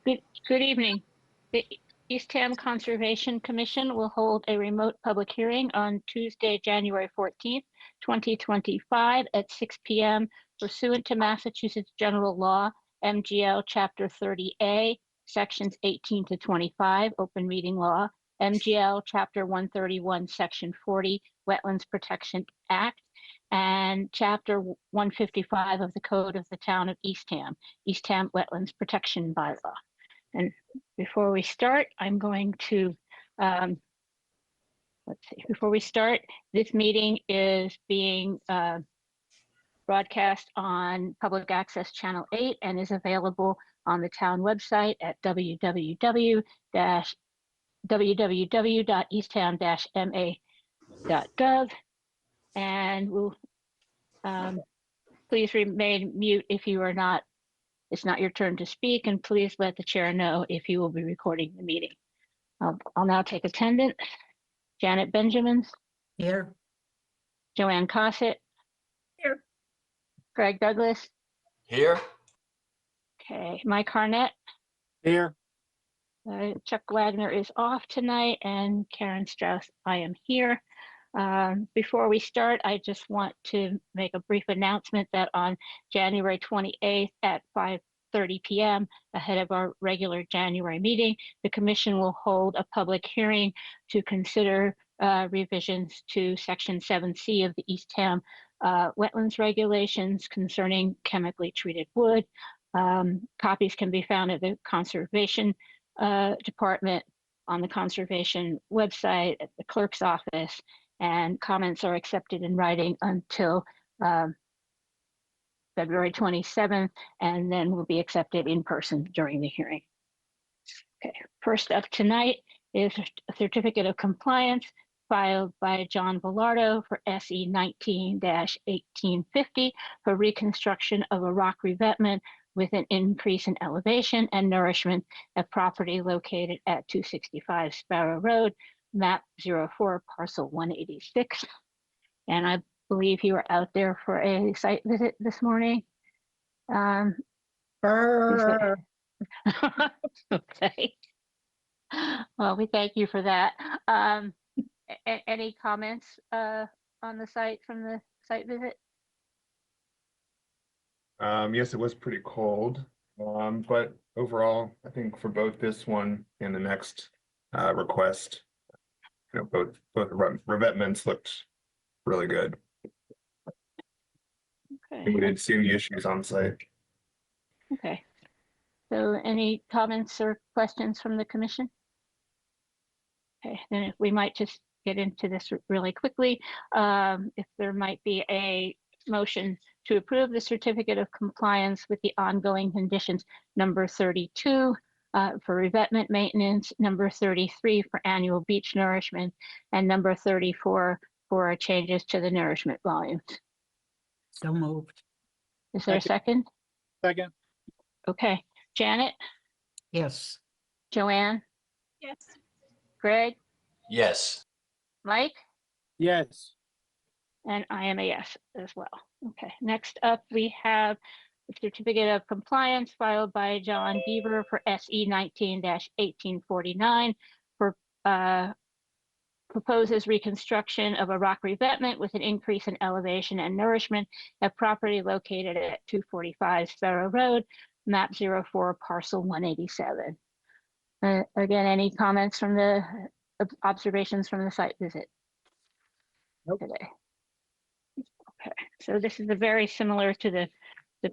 Good evening. The Eastham Conservation Commission will hold a remote public hearing on Tuesday, January 14th, 2025 at 6 p.m. pursuant to Massachusetts General Law, MGL Chapter 30A, Sections 18 to 25, Open Meeting Law, MGL Chapter 131, Section 40, Wetlands Protection Act, and Chapter 155 of the Code of the Town of Eastham, Eastham Wetlands Protection Bylaw. And before we start, I'm going to, before we start, this meeting is being broadcast on Public Access Channel 8 and is available on the town website at www.eastham-ma.gov. And we'll, please remain mute if you are not. It's not your turn to speak, and please let the chair know if you will be recording the meeting. I'll now take attendance. Janet Benjamins. Here. Joanne Cossett. Here. Greg Douglas. Here. Okay, Mike Harnett. Here. Chuck Wagner is off tonight, and Karen Strauss, I am here. Before we start, I just want to make a brief announcement that on January 28th at 5:30 p.m., ahead of our regular January meeting, the Commission will hold a public hearing to consider revisions to Section 7C of the Eastham Wetlands Regulations concerning chemically treated wood. Copies can be found at the Conservation Department, on the Conservation website, at the Clerk's office, and comments are accepted in writing until February 27th, and then will be accepted in person during the hearing. Okay, first up tonight is a certificate of compliance filed by John Vilardo for SE 19-1850 for reconstruction of a rock revetment with an increase in elevation and nourishment at property located at 265 Sparrow Road, map 04, parcel 186. And I believe you were out there for a site visit this morning. Okay. Well, we thank you for that. Any comments on the site from the site visit? Yes, it was pretty cold, but overall, I think for both this one and the next request, you know, both revetments looked really good. Okay. We didn't see any issues on site. Okay. So any comments or questions from the Commission? Okay, then we might just get into this really quickly. If there might be a motion to approve the certificate of compliance with the ongoing conditions, number 32 for revetment maintenance, number 33 for annual beach nourishment, and number 34 for changes to the nourishment volumes. So moved. Is there a second? Second. Okay, Janet, Yes. Joanne, Yes. Greg, Yes. Mike? Yes. And I am a yes as well. Okay, next up we have the certificate of compliance filed by John Geyer for SE 19-1849 for proposes reconstruction of a rock revetment with an increase in elevation and nourishment at property located at 245 Sparrow Road, map 04, parcel 187. Again, any comments from the observations from the site visit? Nope. Today? Okay, so this is very similar to the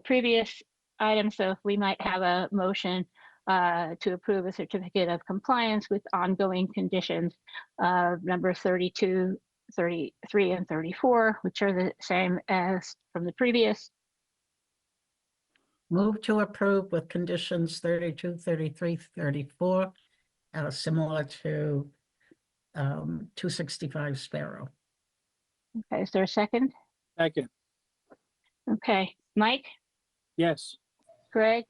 previous item. So if we might have a motion to approve a certificate of compliance with ongoing conditions, number 32, 33, and 34, which are the same as from the previous. Move to approve with conditions 32, 33, 34, similar to 265 Sparrow. Okay, is there a second? Second. Okay, Mike, Yes. Greg,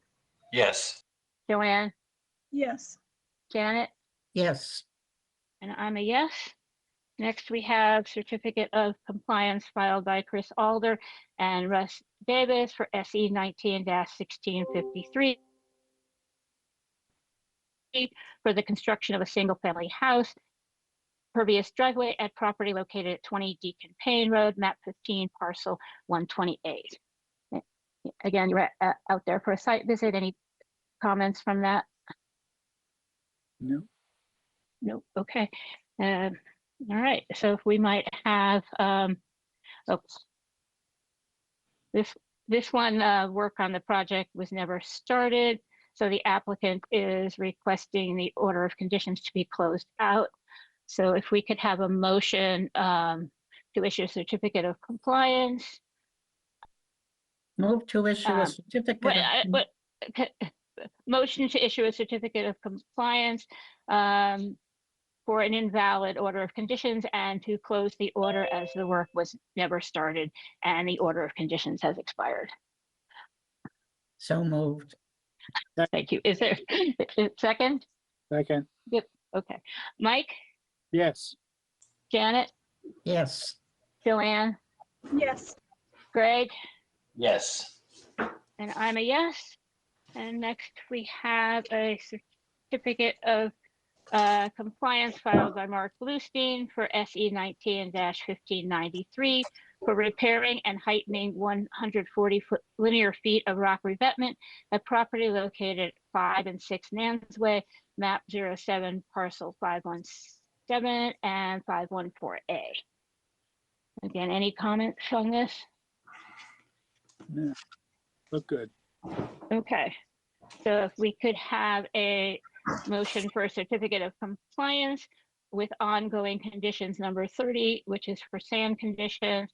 Yes. Joanne, Yes. Janet, Yes. and I'm a yes. Next, we have certificate of compliance filed by Chris Alder and Russ Davis for SE 19-1653 for the construction of a single-family house, pervious driveway at property located at 20 Deacon Payne Road, map 15, parcel 128. Again, you're out there for a site visit. Any comments from that? No. Nope. Okay. All right. So if we might have, oops. This one, work on the project was never started. So the applicant is requesting the order of conditions to be closed out. So if we could have a motion to issue a certificate of compliance. Move to issue a certificate of, Motion to issue a certificate of compliance for an invalid order of conditions and to close the order as the work was never started and the order of conditions has expired. so moved. Thank you. Is there a second? Second. Yep. Okay. Mike, Yes. Janet, Yes, Joanne, Yes. Greg, Yes. and I'm a yes. And next we have a certificate of compliance filed by Mark Bluestein for SE 19-1593 for repairing and heightening 140 linear feet of rock revetment at property located 5 and 6 Nansway, map 07, parcel 517 and 514A. Again, any comments on this? No. Look good. Okay, so if we could have a motion for a certificate of compliance with ongoing conditions, number 30, which is for sand conditions.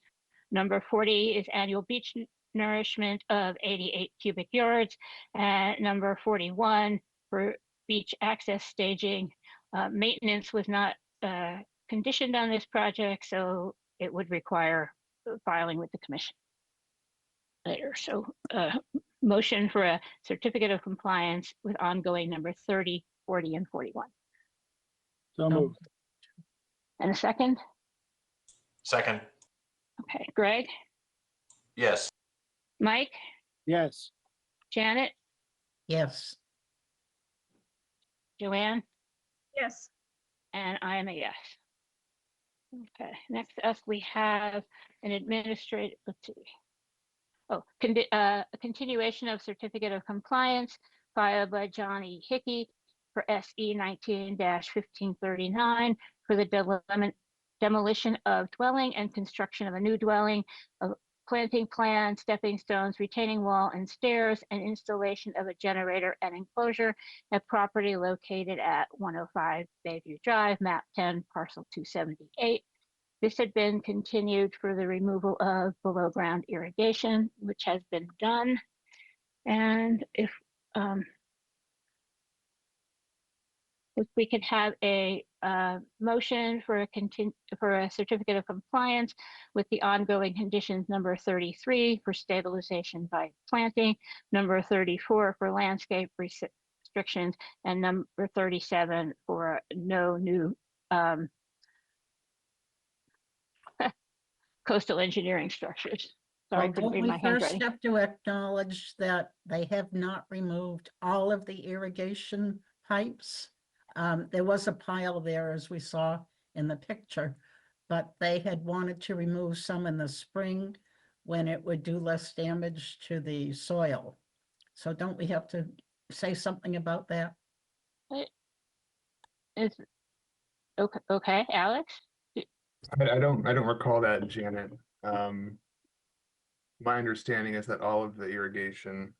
Number 40 is annual beach nourishment of 88 cubic yards. And number 41 for beach access staging. Maintenance was not conditioned on this project, so it would require filing with the commission later. So motion for a certificate of compliance with ongoing number 30, 40, and 41. So moved. And a second? Second. Okay, Greg, Yes. Mike, Yes. Janet, yes, Joanne, Yes. and I am a yes. Okay, next up we have an administrative, let's see. Oh, a continuation of certificate of compliance filed by John E. Hickey for SE 19-1539 for the demolition of dwelling and construction of a new dwelling, of planting plan, stepping stones, retaining wall and stairs, and installation of a generator and enclosure at property located at 105 Bayview Drive, map 10, parcel 278. This had been continued for the removal of below ground irrigation, which has been done. And if we could have a motion for a certificate of compliance with the ongoing conditions, number 33 for stabilization by planting, number 34 for landscape restrictions, and number 37 for no new coastal engineering structures. Sorry, I well, couldn't don't read my we first handwriting. have to acknowledge that they have not removed all of the irrigation pipes? There was a pile there, as we saw in the picture, but they had wanted to remove some in the spring when it would do less damage to the soil. So don't we have to say something about that? Is okay, Alex? I don't recall that, Janet. My understanding is that all of the irrigation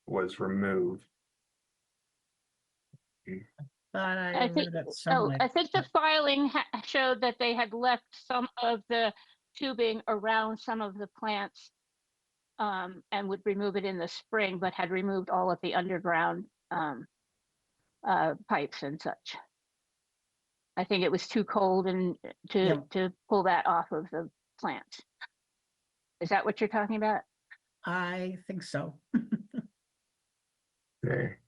was removed. But I I think, read it somewhere. I think the filing showed that they had left some of the tubing around some of the plants and would remove it in the spring, but had removed all of the underground pipes and such. I think it was too cold and to pull that off of the plants. Is that what you're talking about? I think so. Okay.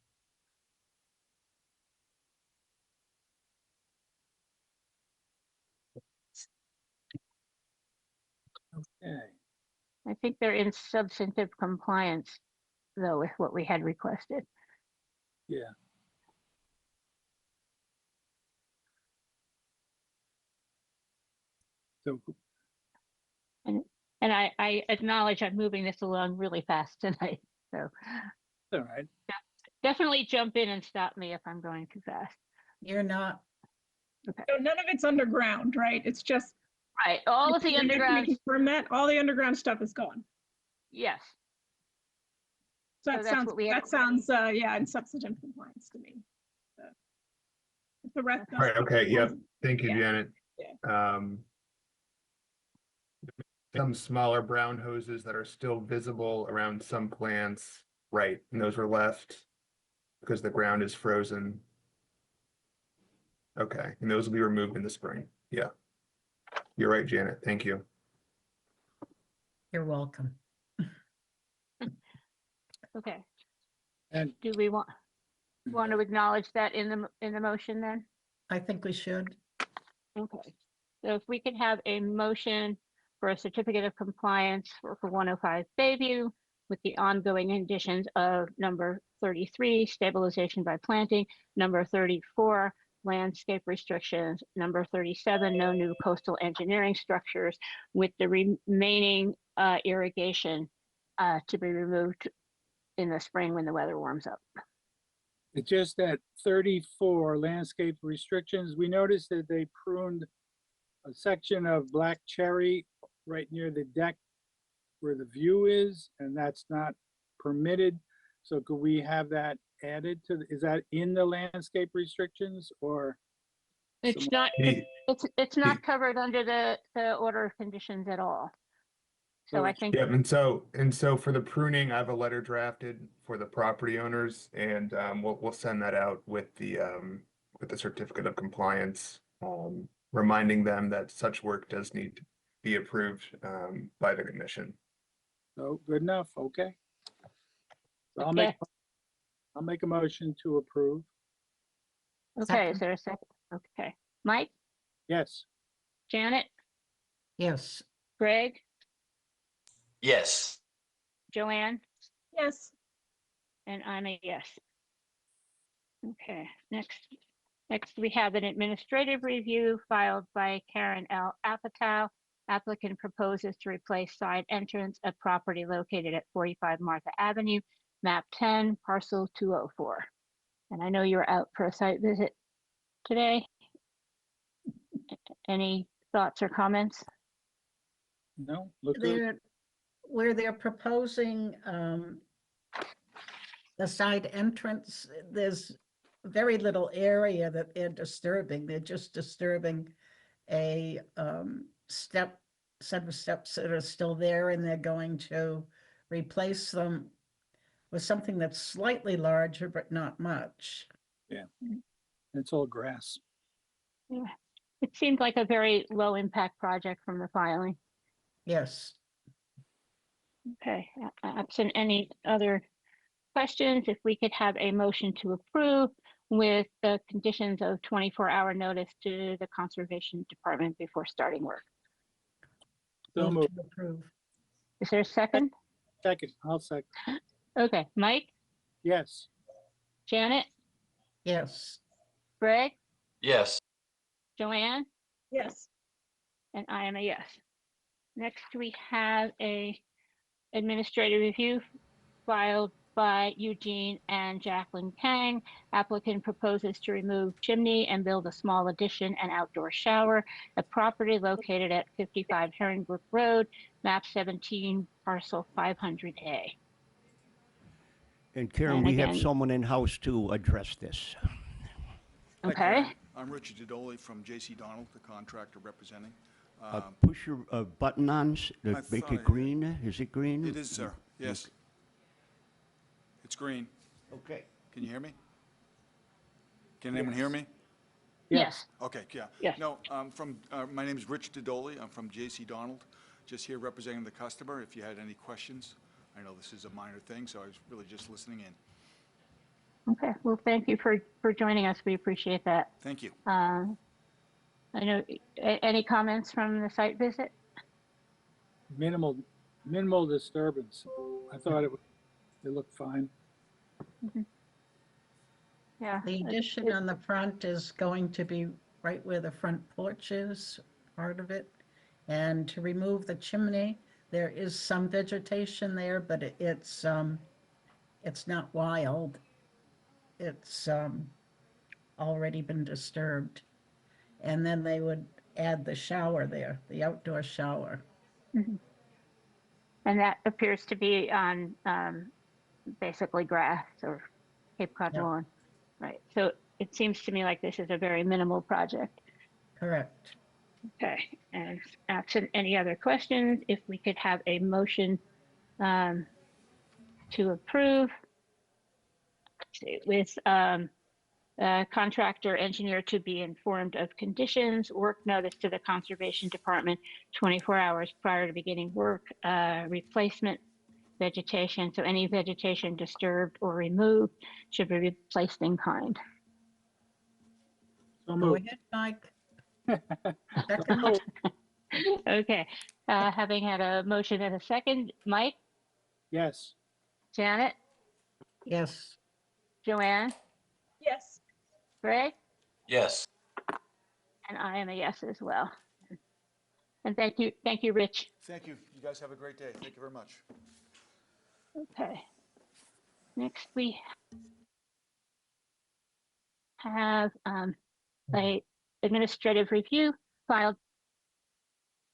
Okay. I think they're in substantive compliance, though, with what we had requested. Yeah. So, And I acknowledge I'm moving this along really fast tonight. So all right. definitely jump in and stop me if I'm going too fast. You're not, So none of it's underground, right? It's just. Right, all of the Can you underground, confirm that? All the underground stuff is gone. yes. So So that's what we had. that sounds, yeah, in substantive compliance to me. If the rest. Right, okay, yep. Thank you, Yeah. Janet. Some smaller brown hoses that are still visible around some plants, right, and those were left because the ground is frozen. Okay, and those will be removed in the spring. Yeah. You're right, Janet. Thank you. you're welcome. Okay, And do we want to acknowledge that in the motion then? I think we should. Okay, so if we could have a motion for a certificate of compliance for 105 Bayview with the ongoing conditions of number 33, stabilization by planting, number 34, landscape restrictions, number 37, no new coastal engineering structures, with the remaining irrigation to be removed in the spring when the weather warms up. it's just that 34 landscape restrictions, we noticed that they pruned a section of black cherry right near the deck where the view is, and that's not permitted. So could we have that added to, is that in the landscape restrictions or? It's not, The- it's not covered under the order of conditions at all. So I think, Yeah, and so for the pruning, I have a letter drafted for the property owners, and we'll send that out with the certificate of compliance, reminding them that such work does need to be approved by the commission. Oh, good enough, okay. So Okay. I'll make a motion to approve. okay, is Second. there a second? Okay, Mike, Yes, Janet, Yes, Greg, Yes. Joanne, yes, and I'm a yes. Okay, next we have an administrative review filed by Karen L. Apatow. Applicant proposes to replace side entrance at property located at 45 Martha Avenue, map 10, parcel 204. And I know you're out for a site visit today. Any thoughts or comments? no, look good. where they're proposing the side entrance, there's very little area that they're disturbing. They're just disturbing a set of steps that are still there, and they're going to replace them with something that's slightly larger, but not much. It's all grass. Yeah. It seemed like a very low impact project from the filing. Yes, Okay, absent any other questions, if we could have a motion to approve with the conditions of 24-hour notice to the Conservation Department before starting work. So move moved. to approve. Is there a second? Second, I'll second. Okay, Mike, Yes, Janet, Yes, Greg, Yes. Joanne, yes, and I am a yes. Next, we have a administrative review filed by Eugene and Jacqueline Kang. Applicant proposes to remove chimney and build a small addition and outdoor shower at property located at 55 Herringbrook Road, map 17, parcel 500A. And Karen, And we have again- someone in-house to address this. Hi, Okay, Karen. I'm Richard Didoli from J.C. Donald, the contractor representing. Push your button on, I make thought I it had green. Is it green? It is, sir. Yes. It's green. Okay. Can you hear me? Can anyone hear me? yes, Okay, yeah. Yes. No, my name is Rich Didoli. I'm from J.C. Donald, just here representing the customer. If you had any questions, I know this is a minor thing, so I was really just listening in. okay, well, thank you for joining us, we appreciate that. Thank you. I know, any comments from the site visit? minimal disturbance. I thought it looked fine. Yeah. the addition on the front is going to be right where the front porch is, part of it. And to remove the chimney, there is some vegetation there, but it's not wild. It's already been disturbed. And then they would add the shower there, the outdoor shower. Mhm. And that appears to be on basically grass or Cape Cod Yep. lawn, right? So it seems to me like this is a very minimal project. Correct. Okay, and absent any other questions, if we could have a motion to approve, let's see, with contractor engineer to be informed of conditions, work notice to the Conservation Department 24 hours prior to beginning work, replacement vegetation. So any vegetation disturbed or removed should be replaced in kind. So Go moved. ahead, Mike. So Second. moved. Okay, having had a motion and a second, Mike, Yes. Janet, Yes. Joanne, Yes. Greg, Yes. and I am a yes as well. And thank you, Rich. Thank you. You guys have a great day. Thank you very much. Okay. Next, we have a administrative review filed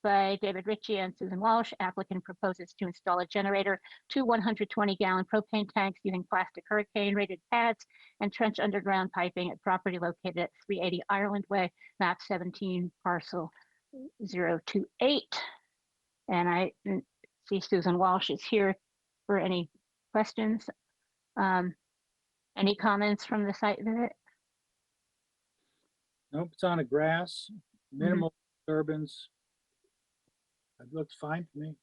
by David Ritchie and Susan Walsh. Applicant proposes to install a generator, 2 120-gallon propane tanks using plastic hurricane-rated pads and trench underground piping at property located at 380 Ireland Way, map 17, parcel 028. And I see Susan Walsh is here for any questions. Any comments from the site visit? Nope, it's on a grass, minimal disturbance. It looks fine to me.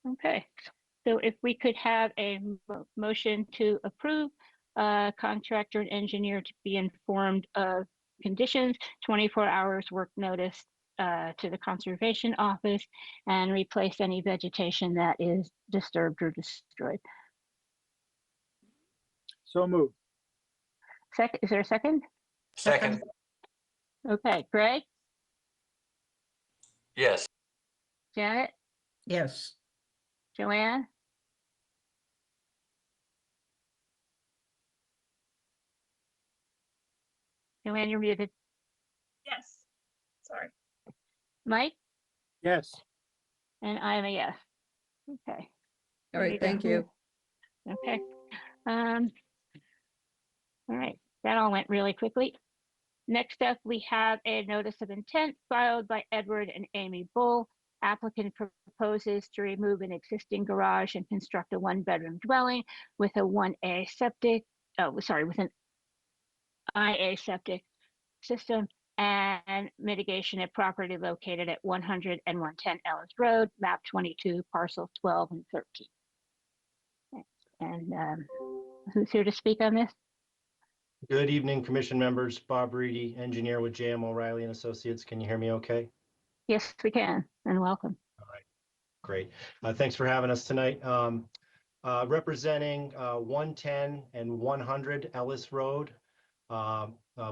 Okay, so if we could have a motion to approve contractor and engineer to be informed of conditions, 24 hours work notice to the conservation office, and replace any vegetation that is disturbed or destroyed. So moved. Is there a second? Second. Okay, Greg, Yes. Janet, Yes. Joanne? Joanne, you're muted. Yes. Sorry. Mike? Yes. And I am a yes. Okay. All right, thank you. Okay. All right, that all went really quickly. Next up, we have a notice of intent filed by Edward and Amy Bull. Applicant proposes to remove an existing garage and construct a 1-bedroom dwelling with a 1A septic, with an IA septic system and mitigation at property located at 100 and 110 Ellis Road, map 22, parcel 12 and 13. And who's here to speak on this? Good evening, commission members. Bob Reedy, engineer with JM O'Reilly and Associates. Can you hear me okay? Yes, we can, and welcome. All right, great. Thanks for having us tonight. Representing 110 and 100 Ellis Road.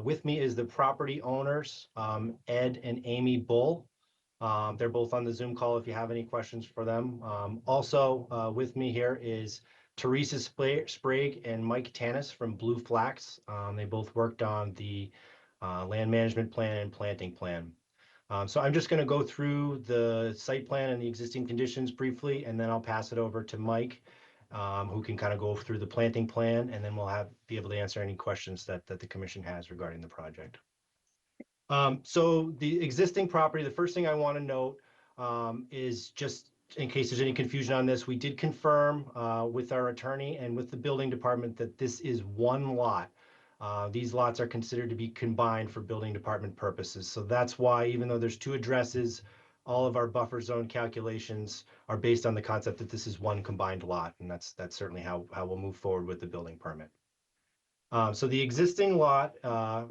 With me is the property owners, Ed and Amy Bull. They're both on the Zoom call if you have any questions for them. Also with me here is Teresa Sprague and Mike Tanis from Blue Flax. They both worked on the land management plan and planting plan. So I'm just going to go through the site plan and the existing conditions briefly, and then I'll pass it over to Mike, who can kind of go through the planting plan, and then we'll be able to answer any questions that the commission has regarding the project. So the existing property, the first thing I want to note is, just in case there's any confusion on this, we did confirm with our attorney and with the building department that this is one lot. These lots are considered to be combined for building department purposes. So that's why, even though there's 2 addresses, all of our buffer zone calculations are based on the concept that this is one combined lot. And that's certainly how we'll move forward with the building permit. So the existing lot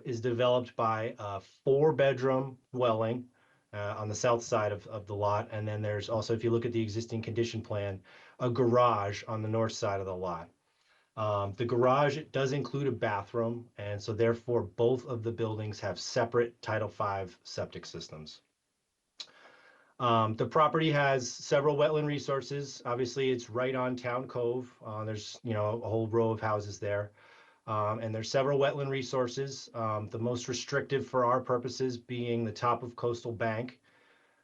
is developed by a 4-bedroom dwelling on the south side of the lot. And then there's also, if you look at the existing condition plan, a garage on the north side of the lot. The garage does include a bathroom, and so therefore both of the buildings have separate Title V septic systems. The property has several wetland resources. Obviously, it's right on Town Cove. There's, a whole row of houses there. And there's several wetland resources, the most restrictive for our purposes being the top of Coastal Bank.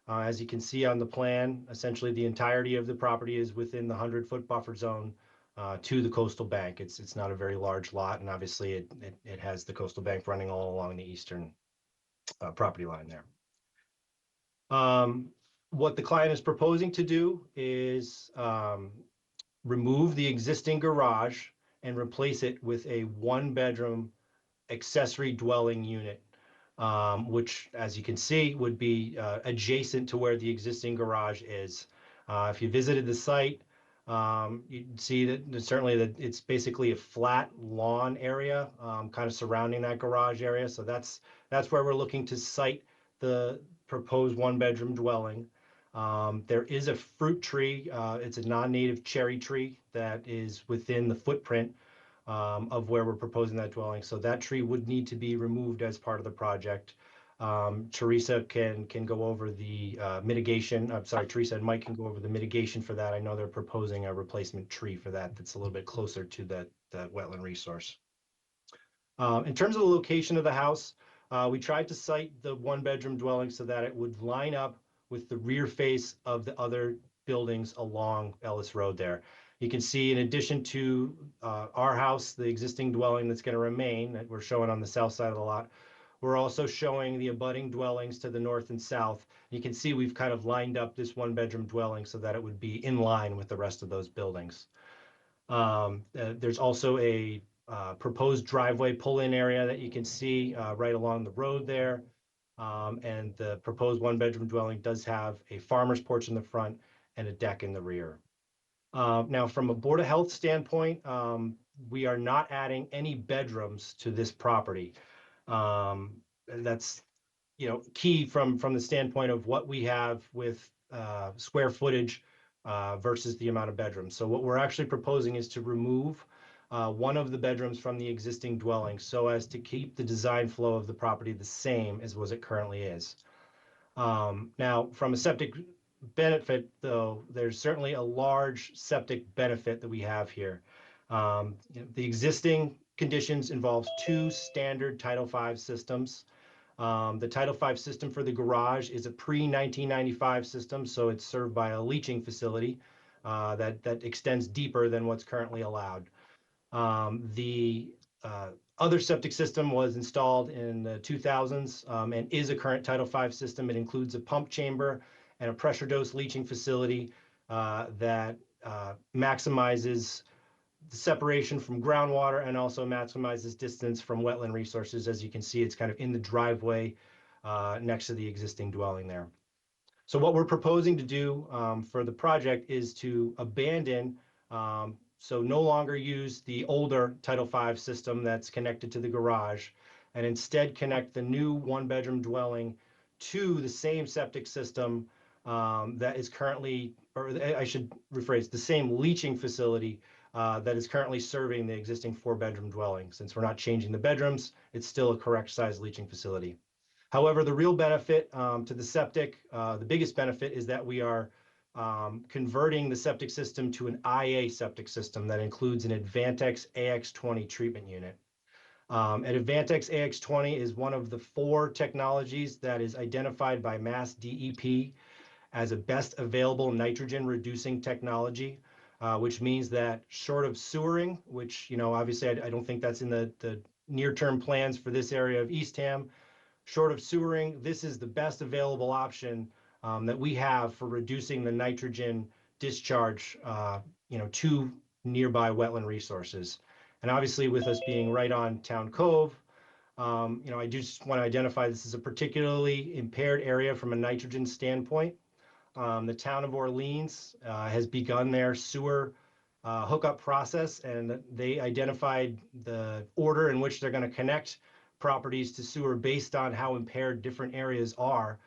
As you can see on the plan, essentially the entirety of the property is within the 100-foot buffer zone to the Coastal Bank. It's not a very large lot, and obviously it has the Coastal Bank running all along the eastern property line there. What the client is proposing to do is remove the existing garage and replace it with a one-bedroom accessory dwelling unit, which, as you can see, would be adjacent to where the existing garage is. If you visited the site, you'd see that certainly that it's basically a flat lawn area, kind of surrounding that garage area. So that's where we're looking to site the proposed one-bedroom dwelling. There is a fruit tree. It's a non-native cherry tree that is within the footprint of where we're proposing that dwelling. So that tree would need to be removed as part of the project. Teresa can go over the mitigation. I'm sorry, Teresa and Mike can go over the mitigation for that. I know they're proposing a replacement tree for that that's a little bit closer to that wetland resource. In terms of the location of the house, we tried to site the one-bedroom dwelling so that it would line up with the rear face of the other buildings along Ellis Road there. You can see, in addition to our house, the existing dwelling that's going to remain that we're showing on the south side of the lot, we're also showing the abutting dwellings to the north and south. You can see we've kind of lined up this one-bedroom dwelling so that it would be in line with the rest of those buildings. There's also a proposed driveway pull-in area that you can see right along the road there. And the proposed one-bedroom dwelling does have a farmer's porch in the front and a deck in the rear. Now, from a Board of Health standpoint, we are not adding any bedrooms to this property. And that's, key from the standpoint of what we have with square footage versus the amount of bedrooms. So what we're actually proposing is to remove one of the bedrooms from the existing dwelling so as to keep the design flow of the property the same as it currently is. Now, from a septic benefit, though, there's certainly a large septic benefit that we have here. The existing conditions involves 2 standard Title V systems. The Title V system for the garage is a pre-1995 system, so it's served by a leaching facility that extends deeper than what's currently allowed. The other septic system was installed in the 2000s and is a current Title V system. It includes a pump chamber and a pressure dose leaching facility that maximizes the separation from groundwater and also maximizes distance from wetland resources. As you can see, it's kind of in the driveway next to the existing dwelling there. So what we're proposing to do for the project is to abandon, so no longer use the older Title V system that's connected to the garage, and instead connect the new one-bedroom dwelling to the same septic system that is currently, or I should rephrase, the same leaching facility that is currently serving the existing 4-bedroom dwelling. Since we're not changing the bedrooms, it's still a correct size leaching facility. However, the real benefit to the septic, the biggest benefit is that we are converting the septic system to an IA septic system that includes an Advantex AX20 treatment unit. An Advantex AX20 is one of the 4 technologies that is identified by Mass DEP as a best available nitrogen reducing technology, which means that short of sewering, which, obviously I don't think that's in the near-term plans for this area of Eastham, short of sewering, this is the best available option that we have for reducing the nitrogen discharge, to nearby wetland resources. And obviously, with us being right on Town Cove, I do just want to identify this as a particularly impaired area from a nitrogen standpoint. The town of Orleans has begun their sewer hookup process, and they identified the order in which they're going to connect properties to sewer based on how impaired different areas are.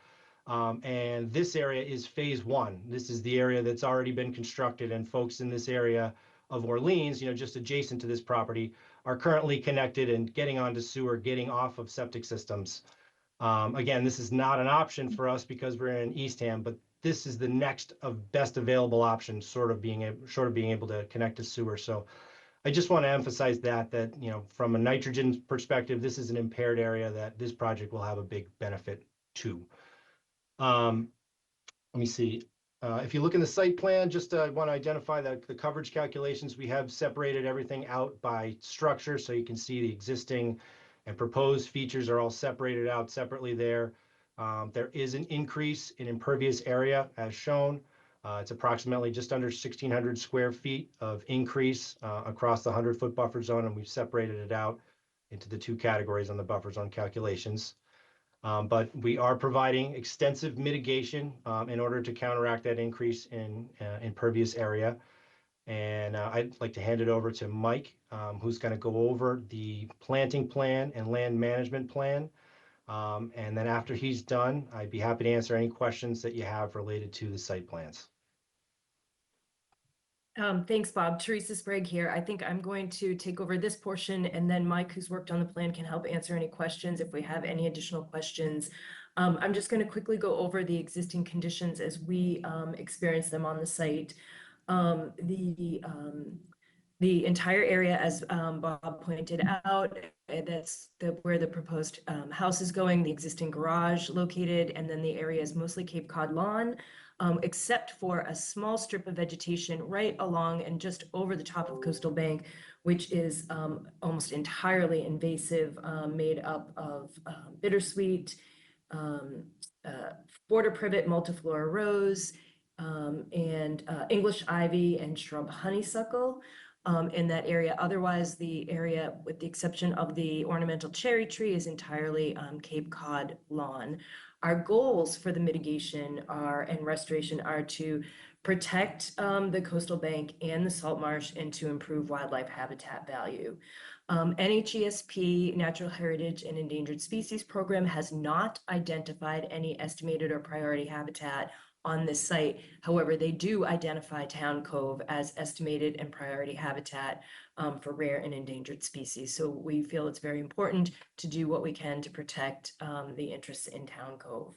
And this area is phase 1. This is the area that's already been constructed, and folks in this area of Orleans, just adjacent to this property, are currently connected and getting onto sewer, getting off of septic systems. Again, this is not an option for us because we're in Eastham, but this is the next of best available option, short of being able to connect to sewer. So I just want to emphasize that, you know, from a nitrogen perspective, this is an impaired area that this project will have a big benefit to. Let me see. If you look in the site plan, just want to identify the coverage calculations. We have separated everything out by structure, so you can see the existing and proposed features are all separated out separately there. There is an increase in impervious area as shown. It's approximately just under 1,600 square feet of increase across the 100-foot buffer zone, and we've separated it out into the two categories on the buffer zone calculations. But we are providing extensive mitigation in order to counteract that increase in impervious area. And I'd like to hand it over to Mike, who's going to go over the planting plan and land management plan. And then after he's done, I'd be happy to answer any questions that you have related to the site plans. Thanks, Bob. Teresa Sprague here. I think I'm going to take over this portion, and then Mike, who's worked on the plan, can help answer any questions if we have any additional questions. I'm just going to quickly go over the existing conditions as we experience them on the site. The entire area, as Bob pointed out, that's where the proposed house is going, the existing garage located, and then the area is mostly Cape Cod lawn, except for a small strip of vegetation right along and just over the top of Coastal Bank, which is almost entirely invasive, made up of bittersweet, border privet multiflora rose, and English ivy and shrub honeysuckle. In that area. Otherwise, the area, with the exception of the ornamental cherry tree, is entirely Cape Cod lawn. Our goals for the mitigation and restoration are to protect the coastal bank and the salt marsh and to improve wildlife habitat value. NHESP, Natural Heritage and Endangered Species Program, has not identified any estimated or priority habitat on this site. However, they do identify Town Cove as estimated and priority habitat for rare and endangered species. So we feel it's very important to do what we can to protect the interests in Town Cove.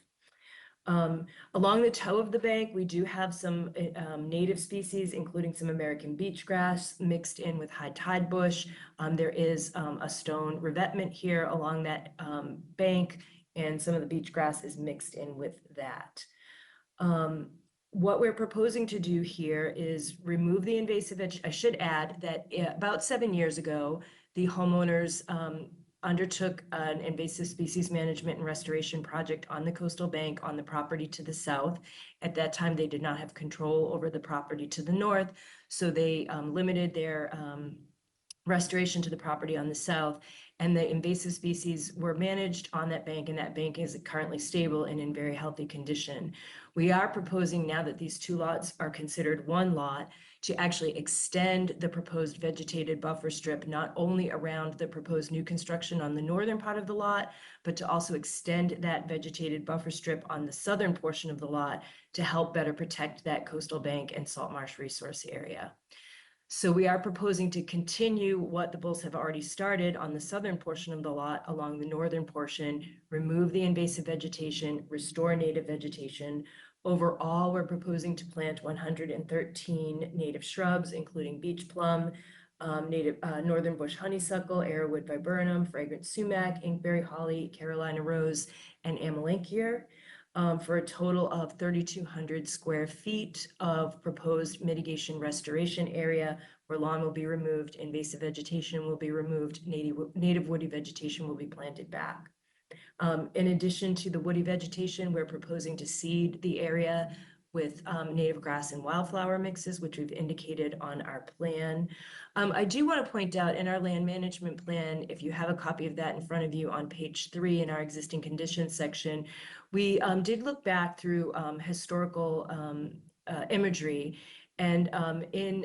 Along the toe of the bank, we do have some native species, including some American beach grass mixed in with high tide bush. There is a stone revetment here along that bank, and some of the beach grass is mixed in with that. What we're proposing to do here is remove the invasive I should add that about 7 years ago, the homeowners undertook an invasive species management and restoration project on the coastal bank on the property to the south. At that time, they did not have control over the property to the north, so they limited their restoration to the property on the south, and the invasive species were managed on that bank, and that bank is currently stable and in very healthy condition. We are proposing, now that these two lots are considered one lot, to actually extend the proposed vegetated buffer strip not only around the proposed new construction on the northern part of the lot, but to also extend that vegetated buffer strip on the southern portion of the lot to help better protect that coastal bank and salt marsh resource area. So we are proposing to continue what the Bulls have already started on the southern portion of the lot along the northern portion, remove the invasive vegetation, restore native vegetation. Overall, we're proposing to plant 113 native shrubs, including beach plum, native northern bush honeysuckle, arrowwood viburnum, fragrant sumac, inkberry holly, Carolina rose, and amelanchier. For a total of 3,200 square feet of proposed mitigation restoration area where lawn will be removed, invasive vegetation will be removed, native woody vegetation will be planted back. In addition to the woody vegetation, we're proposing to seed the area with native grass and wildflower mixes, which we've indicated on our plan. I do want to point out in our land management plan, if you have a copy of that in front of you on page 3 in our existing conditions section, we did look back through historical imagery, and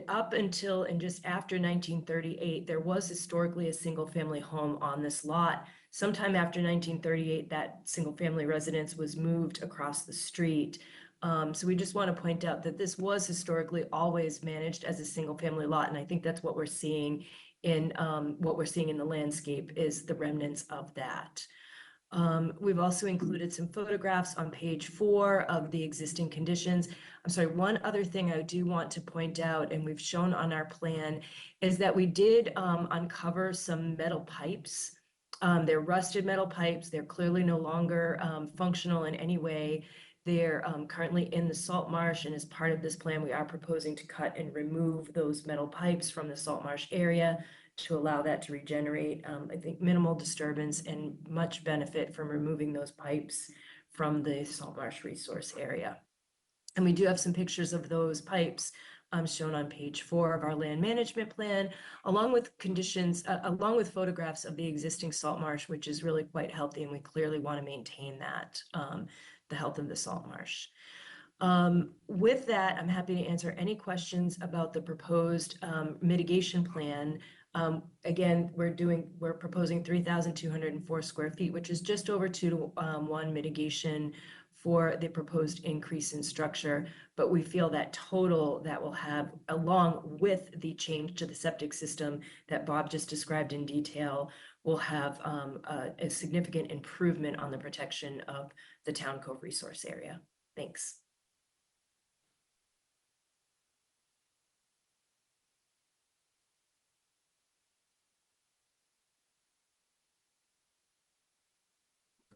up until and just after 1938, there was historically a single family home on this lot. Sometime after 1938, that single family residence was moved across the street. So we just want to point out that this was historically always managed as a single family lot. And I think that's what we're seeing in the landscape is the remnants of that. We've also included some photographs on page 4 of the existing conditions. I'm sorry, one other thing I do want to point out, and we've shown on our plan, is that we did uncover some metal pipes. They're rusted metal pipes. They're clearly no longer functional in any way. They're currently in the salt marsh, and as part of this plan, we are proposing to cut and remove those metal pipes from the salt marsh area to allow that to regenerate. I think minimal disturbance and much benefit from removing those pipes from the salt marsh resource area. And we do have some pictures of those pipes shown on page 4 of our land management plan, along with conditions, along with photographs of the existing salt marsh, which is really quite healthy, and we clearly want to maintain that, the health of the salt marsh. With that, I'm happy to answer any questions about the proposed mitigation plan. Again, we're proposing 3,204 square feet, which is just over 2-to-1 mitigation for the proposed increase in structure. But we feel that total that will have, along with the change to the septic system that Bob just described in detail, will have a significant improvement on the protection of the Town Cove resource area. Thanks.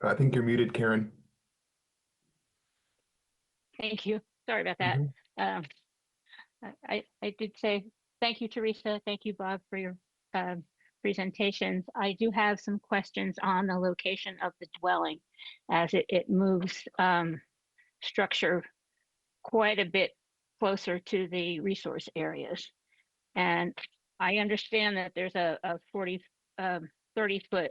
I think you're muted, Karen. Thank you. Sorry about that. I did say thank you, Teresa. Thank you, Bob, for your presentations. I do have some questions on the location of the dwelling as it moves structure quite a bit closer to the resource areas. And I understand that there's a 30-foot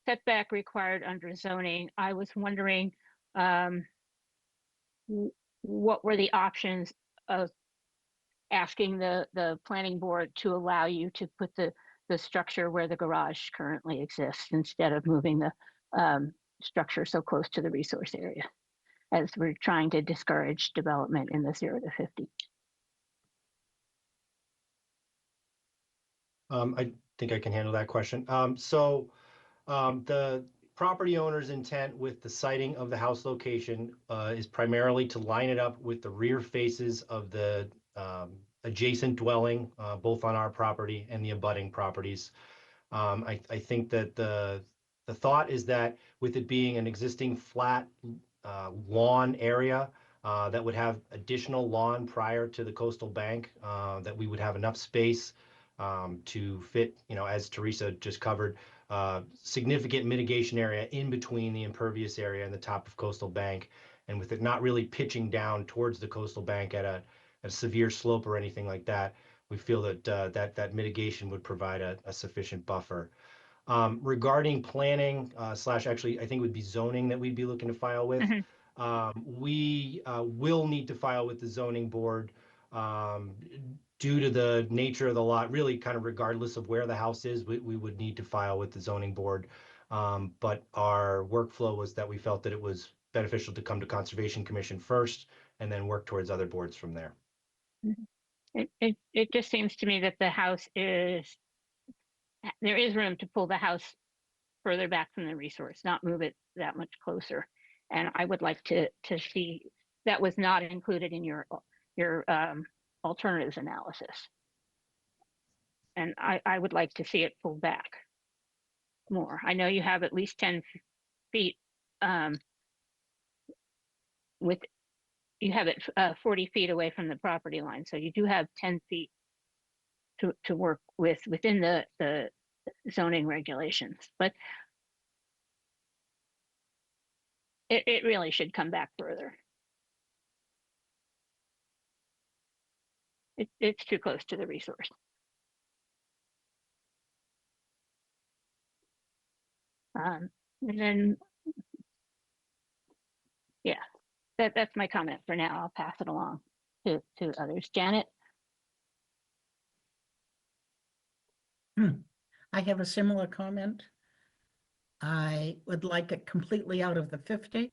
setback required under zoning. I was wondering what were the options of asking the planning board to allow you to put the structure where the garage currently exists instead of moving the structure so close to the resource area, as we're trying to discourage development in the 0 to 50. I think I can handle that question. The property owner's intent with the siting of the house location is primarily to line it up with the rear faces of the adjacent dwelling, both on our property and the abutting properties. I think that the thought is that with it being an existing flat lawn area that would have additional lawn prior to the coastal bank, that we would have enough space to fit, as Teresa just covered, significant mitigation area in between the impervious area and the top of coastal bank. And with it not really pitching down towards the coastal bank at a severe slope or anything like that, we feel that that mitigation would provide a sufficient buffer. Regarding planning slash, actually, I think it would be zoning that we'd be looking to file with. We will need to file with the zoning board due to the nature of the lot, really kind of regardless of where the house is, we would need to file with the zoning board. But our workflow was that we felt that it was beneficial to come to Conservation Commission first and then work towards other boards from there. It just seems to me that the house there is room to pull the house further back from the resource, not move it that much closer. And I would like to see that was not included in your alternatives analysis. And I would like to see it pulled back more. I know you have at least 10 feet you have it 40 feet away from the property line. So you do have 10 feet to work with within the zoning regulations, but it really should come back further. It's too close to the resource. And then, yeah, that's my comment for now. I'll pass it along to others. Janet? I have a similar comment. I would like it completely out of the 50.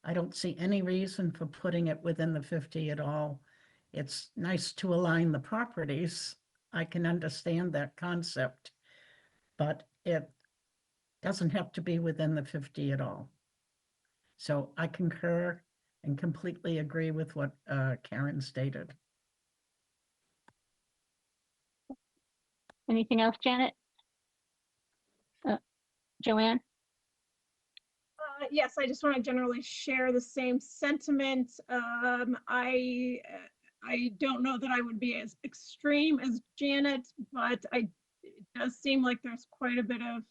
I don't see any reason for putting it within the 50 at all. It's nice to align the properties. I can understand that concept, but it Doesn't have to be within the 50 at all. So I concur and completely agree with what Karen stated. Anything else, Janet? Joanne? Yes, I just want to generally share the same sentiment. I don't know that I would be as extreme as Janet, but it does seem like there's quite a bit of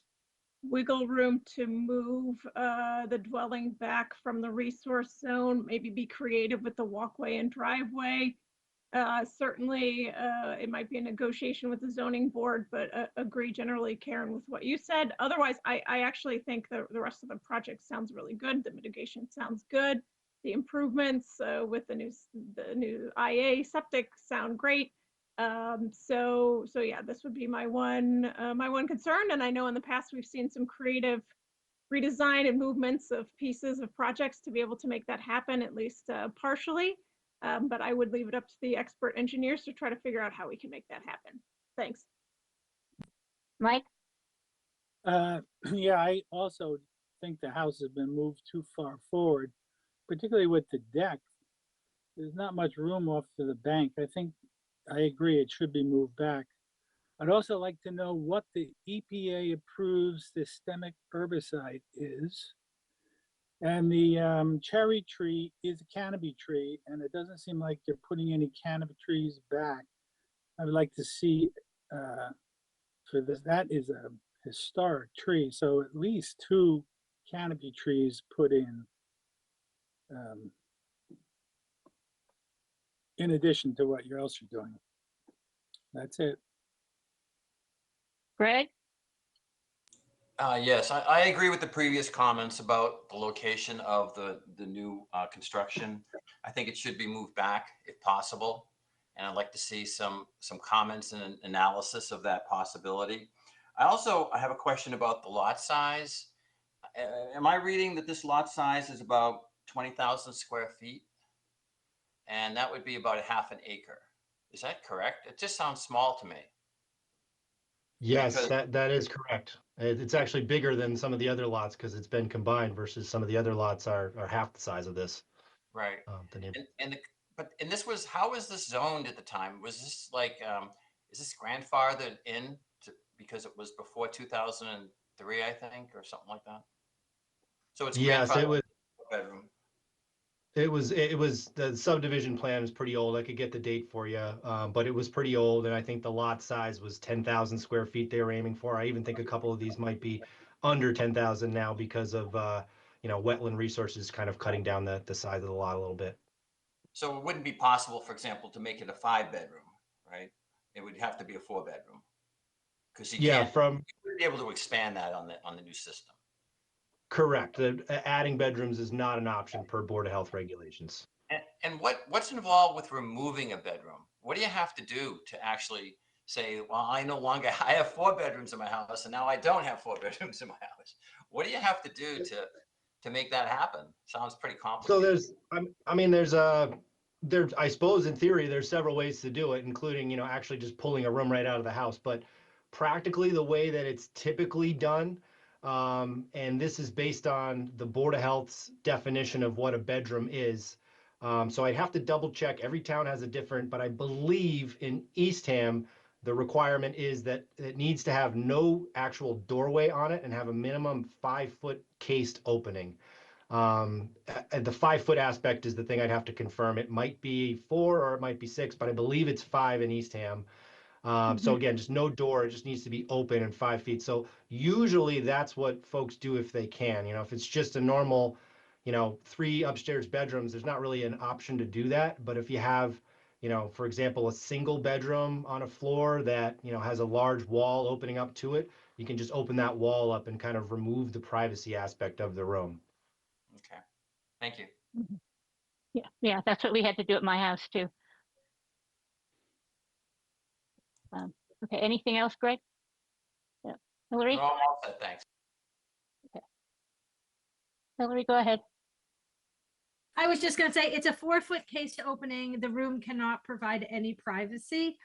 wiggle room to move the dwelling back from the resource zone, maybe be creative with the walkway and driveway. Certainly, it might be a negotiation with the zoning board, but agree generally, Karen, with what you said. Otherwise, I actually think the rest of the project sounds really good. The mitigation sounds good. The improvements with the new IA septic sound great. So yeah, this would be my one concern. And I know in the past we've seen some creative redesign and movements of pieces of projects to be able to make that happen, at least partially. But I would leave it up to the expert engineers to try to figure out how we can make that happen. Thanks. Mike? Yeah, I also think the house has been moved too far forward, particularly with the deck. There's not much room off to the bank. I agree it should be moved back. I'd also like to know what the EPA approves systemic herbicide is. And the cherry tree is a canopy tree, and it doesn't seem like you're putting any canopy trees back. I would like to see for this, that is a historic tree, so at least 2 canopy trees put in addition to what else you're doing. That's it. Greg? Yes, I agree with the previous comments about the location of the new construction. I think it should be moved back if possible. And I'd like to see some comments and analysis of that possibility. I have a question about the lot size. Am I reading that this lot size is about 20,000 square feet? And that would be about a half an acre. Is that correct? It just sounds small to me. Yes, Because- that is correct. It's actually bigger than some of the other lots because it's been combined versus some of the other lots are half the size of this. Right. The neighbor- And this was, how was this zoned at the time? Was this like, is this grandfathered in because it was before 2003, I think, or something like that? So it's Yes, it grandfathered was. bedroom. It was the subdivision plan is pretty old. I could get the date for you, but it was pretty old, and I think the lot size was 10,000 square feet they were aiming for. I even think a couple of these might be under 10,000 now because of wetland resources kind of cutting down the size of the lot a little bit. So it wouldn't be possible, for example, to make it a 5-bedroom, right? It would have to be a 4-bedroom. Because you wouldn't be able to expand that on the new system. Correct. Adding bedrooms is not an option per Board of Health regulations. And what's involved with removing a bedroom? What do you have to do to actually say, well, I have 4 bedrooms in my house and now I don't have 4 bedrooms in my house? What do you have to do to make that happen? Sounds pretty complicated. So I suppose in theory, there's several ways to do it, including, actually just pulling a room right out of the house. But practically the way that it's typically done, and this is based on the Board of Health's definition of what a bedroom is. So I'd have to double check. Every town has a different, but I believe in Eastham, the requirement is that it needs to have no actual doorway on it and have a minimum 5-foot cased opening. The 5-foot aspect is the thing I'd have to confirm. It might be 4 or it might be 6, but I believe it's 5 in Eastham. So again, just no door, it just needs to be open and 5 feet. So usually that's what folks do if they can. If it's just a normal, 3 upstairs bedrooms, there's not really an option to do that. But if you have, for example, a single bedroom on a floor that, has a large wall opening up to it, you can just open that wall up and kind of remove the privacy aspect of the room. Okay, thank you. Yeah, that's what we had to do at my house too. Okay, anything else, Greg? Yeah, Hillary? No, I'm all set, thanks. Okay. Hillary, go ahead. I was just going to say it's a 4-foot cased opening. The room cannot provide any privacy.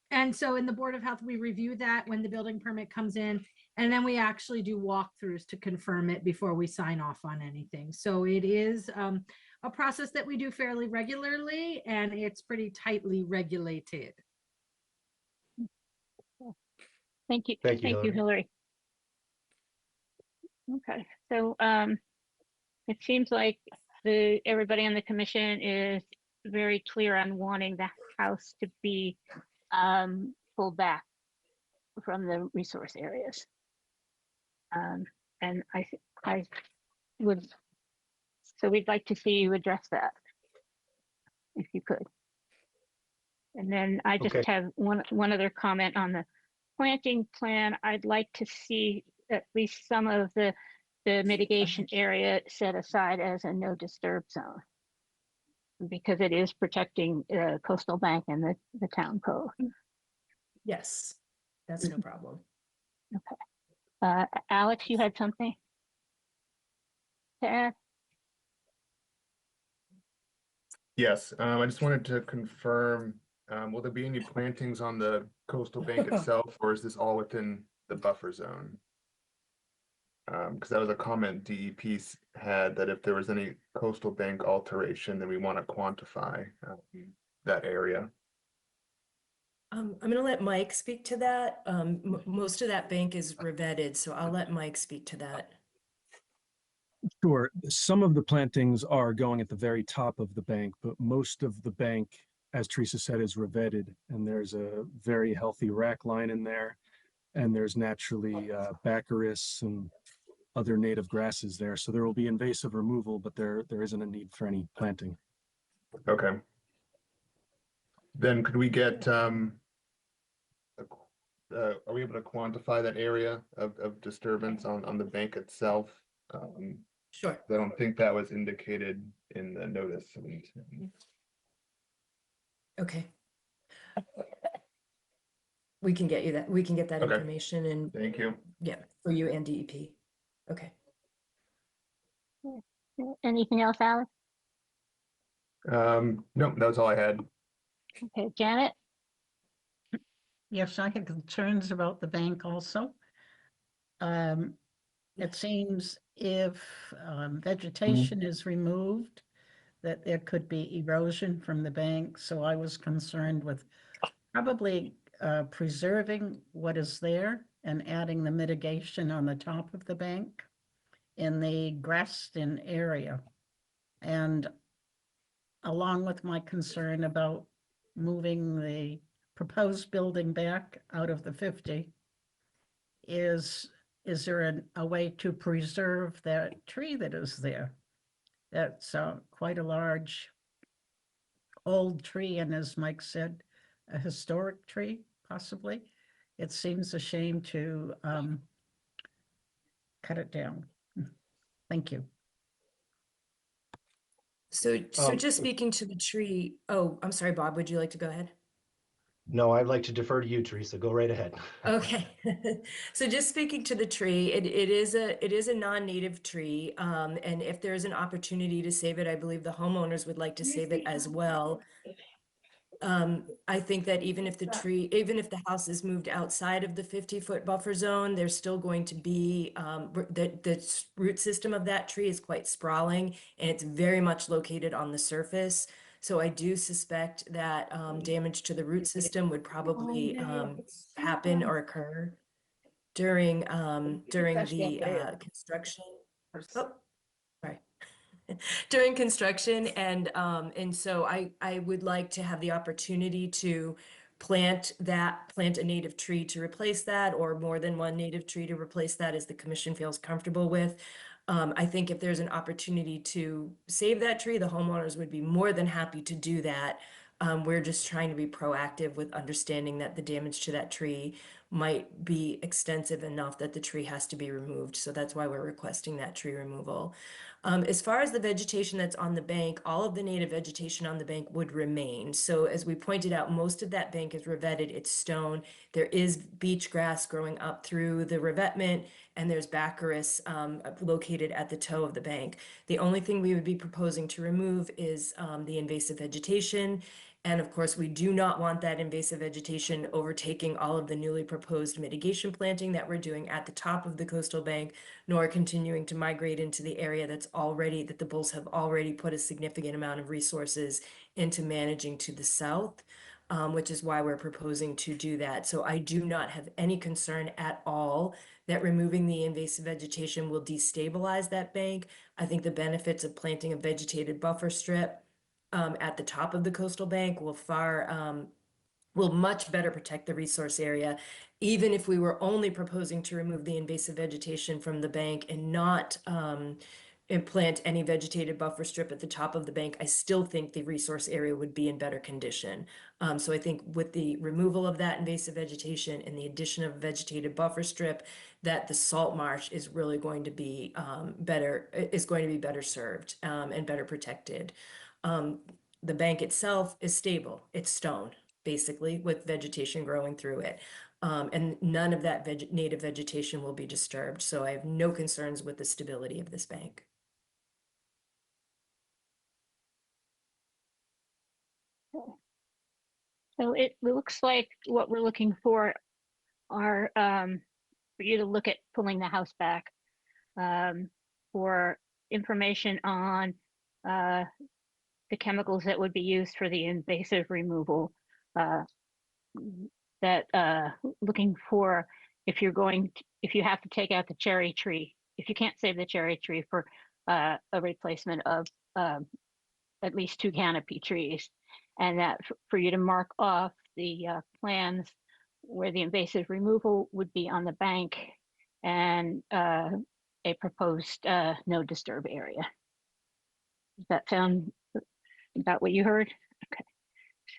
And so in the Board of Health, we review that when the building permit comes in. And then we actually do walkthroughs to confirm it before we sign off on anything. So it is a process that we do fairly regularly, and it's pretty tightly regulated. Thank you. Thank you, Hillary. Okay, so it seems like everybody on the commission is very clear on wanting the house to be pulled back from the resource areas. And I would, so we'd like to see you address that, if you could. And then I just Okay. have one other comment on the planting plan. I'd like to see at least some of the mitigation area set aside as a no disturb zone, because it is protecting coastal bank and the town code. Yes, that's no problem. Okay. Alex, you had something to add? Yes, I just wanted to confirm, will there be any plantings on the coastal bank itself, or is this all within the buffer zone? Because that was a comment DEP had, that if there was any coastal bank alteration, then we want to quantify that area. I'm going to let Mike speak to that. Most of that bank is revetted, so I'll let Mike speak to that. Sure. Some of the plantings are going at the very top of the bank, but most of the bank, as Teresa said, is revetted, and there's a very healthy rack line in there, and there's naturally baccharis and other native grasses there. So there will be invasive removal, but there isn't a need for any planting. Okay. Then could we get, are we able to quantify that area of disturbance on the bank itself? Sure. I don't think that was indicated in the notice. Okay. We can get you that. We can get that Okay. information, and Thank you. yeah, for you and DEP. Okay. Anything else, Alex? No, that was all I had. Okay, Janet? Yes, I had concerns about the bank also. It seems if vegetation is removed, that there could be erosion from the bank. So I was concerned with probably preserving what is there and adding the mitigation on the top of the bank in the grassed-in area. And along with my concern about moving the proposed building back out of the 50, is there a way to preserve that tree that is there? That's quite a large old tree, and as Mike said, a historic tree, possibly. It seems a shame to cut it down. Thank you. So just speaking to the tree. Oh, I'm sorry, Bob, would you like to go ahead? No, I'd like to defer to you, Teresa. Go right ahead. Okay. So just speaking to the tree, it is a non-native tree. And if there's an opportunity to save it, I believe the homeowners would like to save it as well. I think that even if the house is moved outside of the 50-foot buffer zone, there's still going to be, the root system of that tree is quite sprawling, and it's very much located on the surface. So I do suspect that damage to the root system would probably happen or occur during the construction. Oh, sorry. During construction, and so I would like to have the opportunity to plant a native tree to replace that, or more than one native tree to replace that, as the commission feels comfortable with. I think if there's an opportunity to save that tree, the homeowners would be more than happy to do that. We're just trying to be proactive with understanding that the damage to that tree might be extensive enough that the tree has to be removed. So that's why we're requesting that tree removal. As far as the vegetation that's on the bank, all of the native vegetation on the bank would remain. So as we pointed out, most of that bank is revetted, it's stone. There is beach grass growing up through the revetment, and there's baccharis located at the toe of the bank. The only thing we would be proposing to remove is the invasive vegetation. And of course, we do not want that invasive vegetation overtaking all of the newly proposed mitigation planting that we're doing at the top of the coastal bank, nor continuing to migrate into the area that the bulls have already put a significant amount of resources into managing to the south, which is why we're proposing to do that. So I do not have any concern at all that removing the invasive vegetation will destabilize that bank. I think the benefits of planting a vegetated buffer strip at the top of the coastal bank will much better protect the resource area. Even if we were only proposing to remove the invasive vegetation from the bank and not implant any vegetated buffer strip at the top of the bank, I still think the resource area would be in better condition. So I think with the removal of that invasive vegetation and the addition of a vegetated buffer strip, that the salt marsh is really going to be better served and better protected. The bank itself is stable. It's stone, basically, with vegetation growing through it. And none of that native vegetation will be disturbed. So I have no concerns with the stability of this bank. So it looks like what we're looking for are for you to look at pulling the house back, for information on the chemicals that would be used for the invasive removal, looking for if you have to take out the cherry tree, if you can't save the cherry tree, for a replacement of at least 2 canopy trees, and that for you to mark off the plans where the invasive removal would be on the bank and a proposed no disturb area. Does that sound about what you heard? Okay.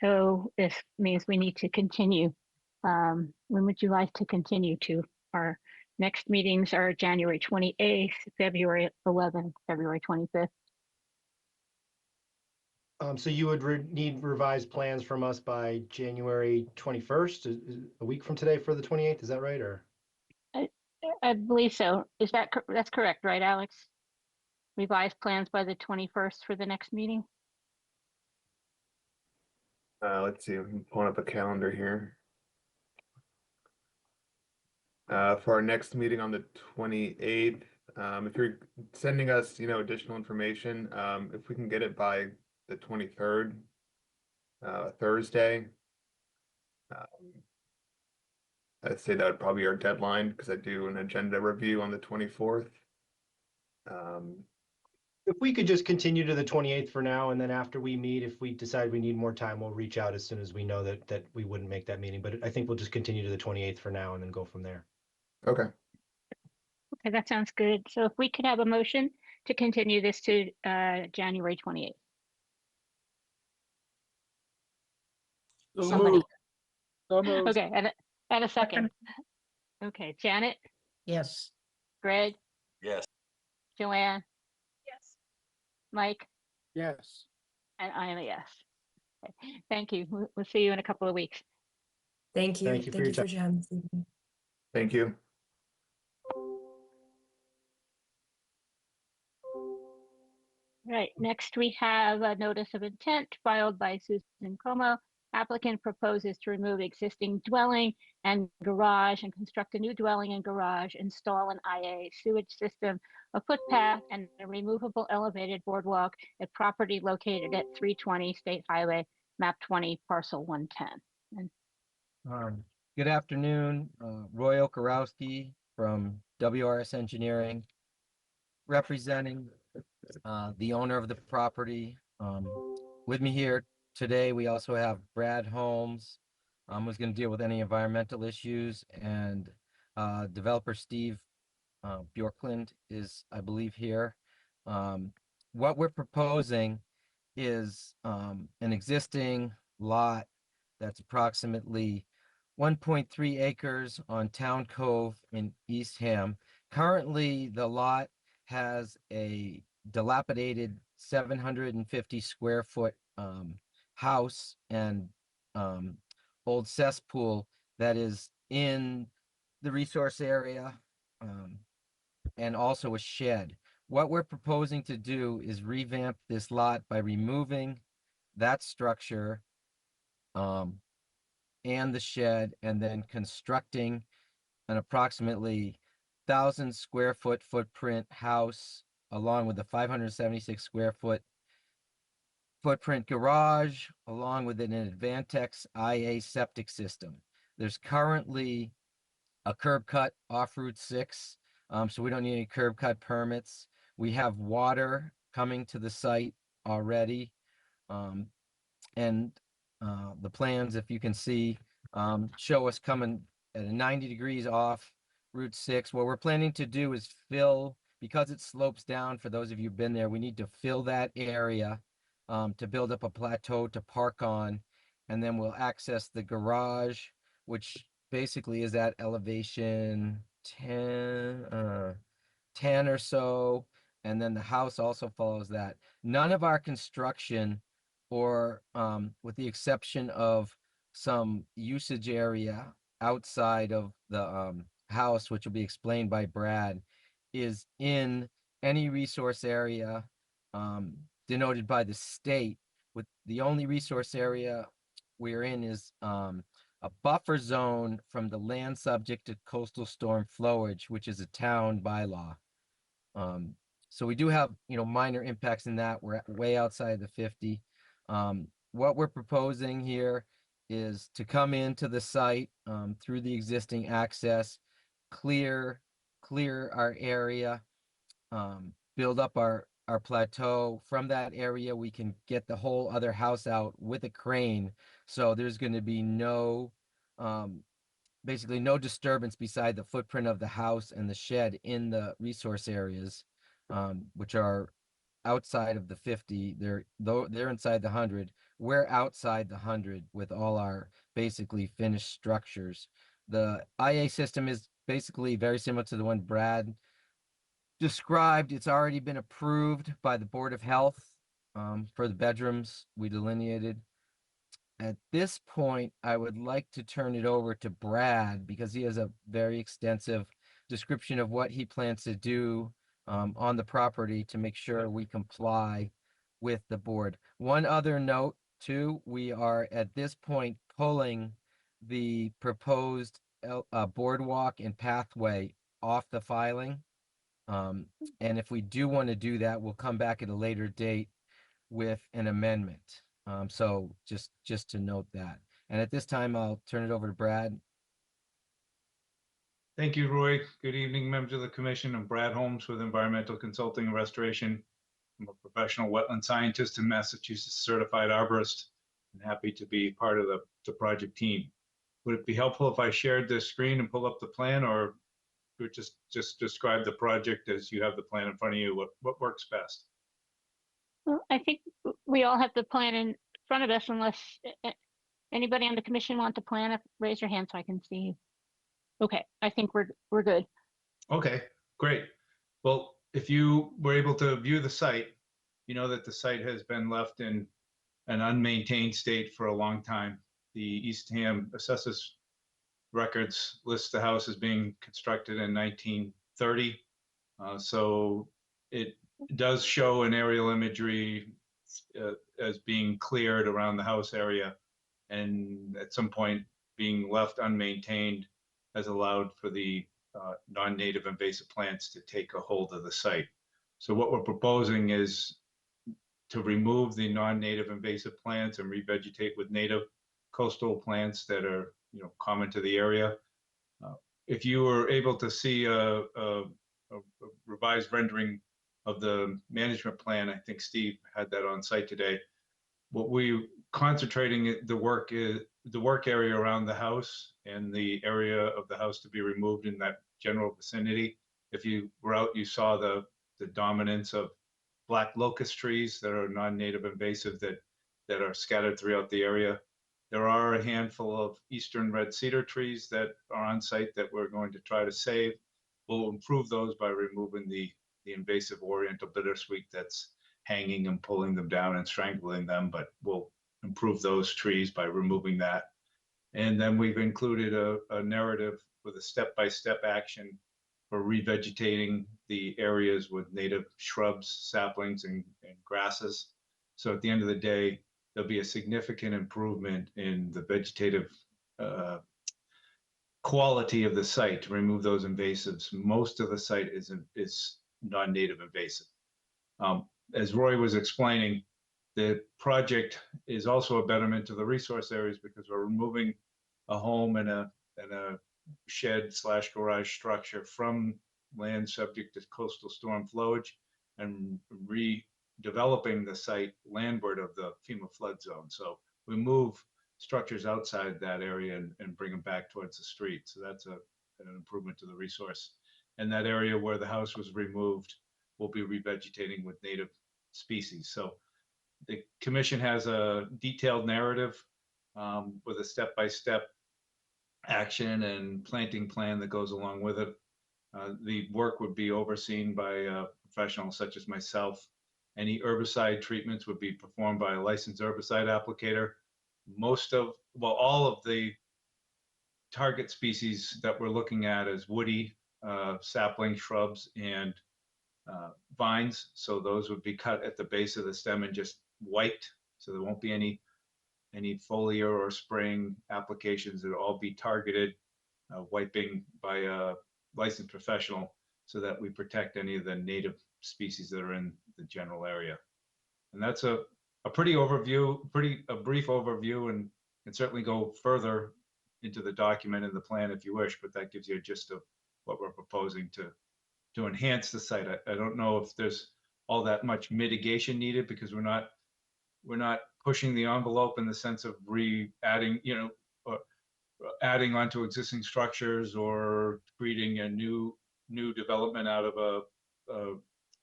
So this means we need to continue. When would you like to continue to? Our next meetings are January 28th, February 11th, February 25th. So you would need revised plans from us by January 21st, a week from today for the 28th, is that right, or? I believe so. That's correct, right, Alex? Revised plans by the 21st for the next meeting? Let's see, I'm pulling up a calendar here. For our next meeting on the 28th, if you're sending us, additional information, if we can get it by the 23rd, Thursday, I'd say that would probably be our deadline because I do an agenda review on the 24th. If we could just continue to the 28th for now, and then after we meet, if we decide we need more time, we'll reach out as soon as we know that we wouldn't make that meeting. But I think we'll just continue to the 28th for now and then go from there. Okay. Okay, that sounds good. So if we could have a motion to continue this to January 28th. So Somebody. moved. So moved. Okay, and a second. Okay, Janet, Yes. Greg, Yes. Joanne, Yes. Mike, Yes. and I am a yes. Okay, thank you. We'll see you in a couple of weeks. Thank you. Thank you for your time. your time this evening. Thank you. Right, next we have a notice of intent filed by Susan Como. Applicant proposes to remove existing dwelling and garage and construct a new dwelling and garage, install an IA sewage system, a footpath, and a removable elevated boardwalk at property located at 320 State Highway, map 20, parcel 110. And Good afternoon, Roy Okarowski from WRS Engineering, representing the owner of the property. With me here today, we also have Brad Holmes, who's going to deal with any environmental issues, and developer Steve Bjorklund is, I believe, here. What we're proposing is an existing lot that's approximately 1.3 acres on Town Cove in Eastham. Currently, the lot has a dilapidated 750 square foot house and old cesspool that is in the resource area, and also a shed. What we're proposing to do is revamp this lot by removing that structure and the shed, and then constructing an approximately 1,000 square foot footprint house along with a 576 square foot footprint garage, along with an Advantex IA septic system. There's currently a curb cut off Route 6, so we don't need any curb cut permits. We have water coming to the site already. And the plans, if you can see, show us coming at a 90 degrees off Route 6. What we're planning to do is fill, because it slopes down, for those of you who've been there, we need to fill that area to build up a plateau to park on. And then we'll access the garage, which basically is at elevation 10 or so. And then the house also follows that. None of our construction, or with the exception of some usage area outside of the house, which will be explained by Brad, is in any resource area denoted by the state. With the only resource area we're in is a buffer zone from the land subject to coastal storm flowage, which is a town bylaw. So we do have, minor impacts in that. We're way outside the 50. What we're proposing here is to come into the site through the existing access, clear our area, build up our plateau. From that area, we can get the whole other house out with a crane. So there's going to be no, basically no disturbance beside the footprint of the house and the shed in the resource areas, which are outside of the 50. They're inside the 100. We're outside the 100 with all our basically finished structures. The IA system is basically very similar to the one Brad described. It's already been approved by the Board of Health for the bedrooms we delineated. At this point, I would like to turn it over to Brad because he has a very extensive description of what he plans to do on the property to make sure we comply with the board. One other note too, we are at this point pulling the proposed boardwalk and pathway off the filing. And if we do want to do that, we'll come back at a later date with an amendment. So just to note that. And at this time, I'll turn it over to Brad. Thank you, Roy. Good evening, members of the commission. I'm Brad Holmes with Environmental Consulting and Restoration. I'm a professional wetland scientist and Massachusetts certified arborist, and happy to be part of the project team. Would it be helpful if I shared this screen and pull up the plan, or would just describe the project as you have the plan in front of you? What works best? Well, I think we all have the plan in front of us, unless anybody on the commission want the plan up, raise your hand so I can see you. Okay, I think we're good. Okay, great. Well, if you were able to view the site, you know that the site has been left in an unmaintained state for a long time. The Eastham Assessors Records list the house as being constructed in 1930. So it does show an aerial imagery as being cleared around the house area, and at some point being left unmaintained has allowed for the non-native invasive plants to take a hold of the site. So what we're proposing is to remove the non-native invasive plants and revegetate with native coastal plants that are common to the area. If you were able to see a revised rendering of the management plan, I think Steve had that on site today. What we concentrating the work area around the house and the area of the house to be removed in that general vicinity. If you were out, you saw the dominance of black locust trees that are non-native invasive that are scattered throughout the area. There are a handful of eastern red cedar trees that are on site that we're going to try to save. We'll improve those by removing the invasive oriental bittersweet that's hanging and pulling them down and strangling them, but we'll improve those trees by removing that. And then we've included a narrative with a step-by-step action for revegetating the areas with native shrubs, saplings, and grasses. So at the end of the day, there'll be a significant improvement in the vegetative quality of the site to remove those invasives. Most of the site is non-native invasive. As Roy was explaining, the project is also a betterment to the resource areas because we're removing a home and a shed / garage structure from land subject to coastal storm flowage and redeveloping the site landward of the FEMA flood zone. So we move structures outside that area and bring them back towards the street. So that's an improvement to the resource. And that area where the house was removed will be revegetating with native species. So the commission has a detailed narrative with a step-by-step action and planting plan that goes along with it. The work would be overseen by a professional such as myself. Any herbicide treatments would be performed by a licensed herbicide applicator. All of the target species that we're looking at is woody, sapling, shrubs, and vines. So those would be cut at the base of the stem and just wiped. So there won't be any foliar or spraying applications. It'll all be targeted wiping by a licensed professional so that we protect any of the native species that are in the general area. And that's a brief overview, and can certainly go further into the document and the plan if you wish, but that gives you a gist of what we're proposing to enhance the site. I don't know if there's all that much mitigation needed because we're not pushing the envelope in the sense of adding onto existing structures or creating a new development out of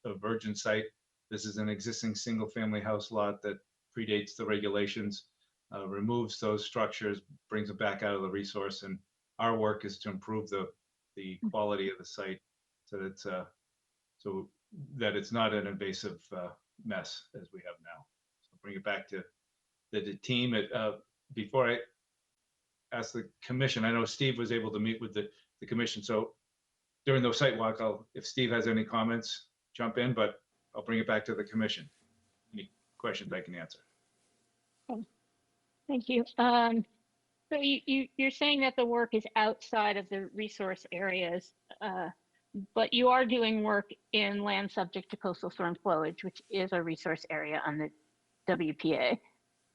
a virgin site. This is an existing single-family house lot that predates the regulations, removes those structures, brings it back out of the resource, and our work is to improve the quality of the site so that it's not an invasive mess as we have now. So bring it back to the team. Before I ask the commission, I know Steve was able to meet with the commission, so during the site walk, if Steve has any comments, jump in, but I'll bring it back to the commission. Any questions I can answer. Thank you. So you're saying that the work is outside of the resource areas, but you are doing work in land subject to coastal storm flowage, which is a resource area on the WPA.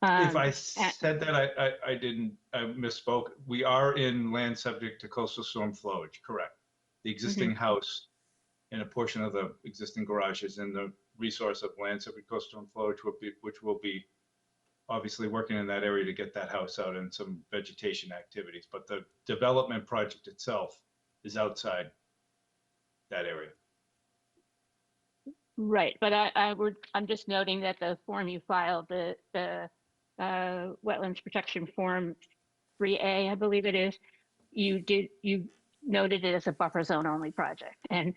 If I said that, I misspoke. We are in land subject to coastal storm flowage, correct. The existing house and a portion of the existing garage is in the resource of land subject to coastal storm flowage, which will be obviously working in that area to get that house out and some vegetation activities. But the development project itself is outside that area. Right, but I'm just noting that the form you filed, the Wetlands Protection Form 3A, I believe it is, you noted it as a buffer zone only project. And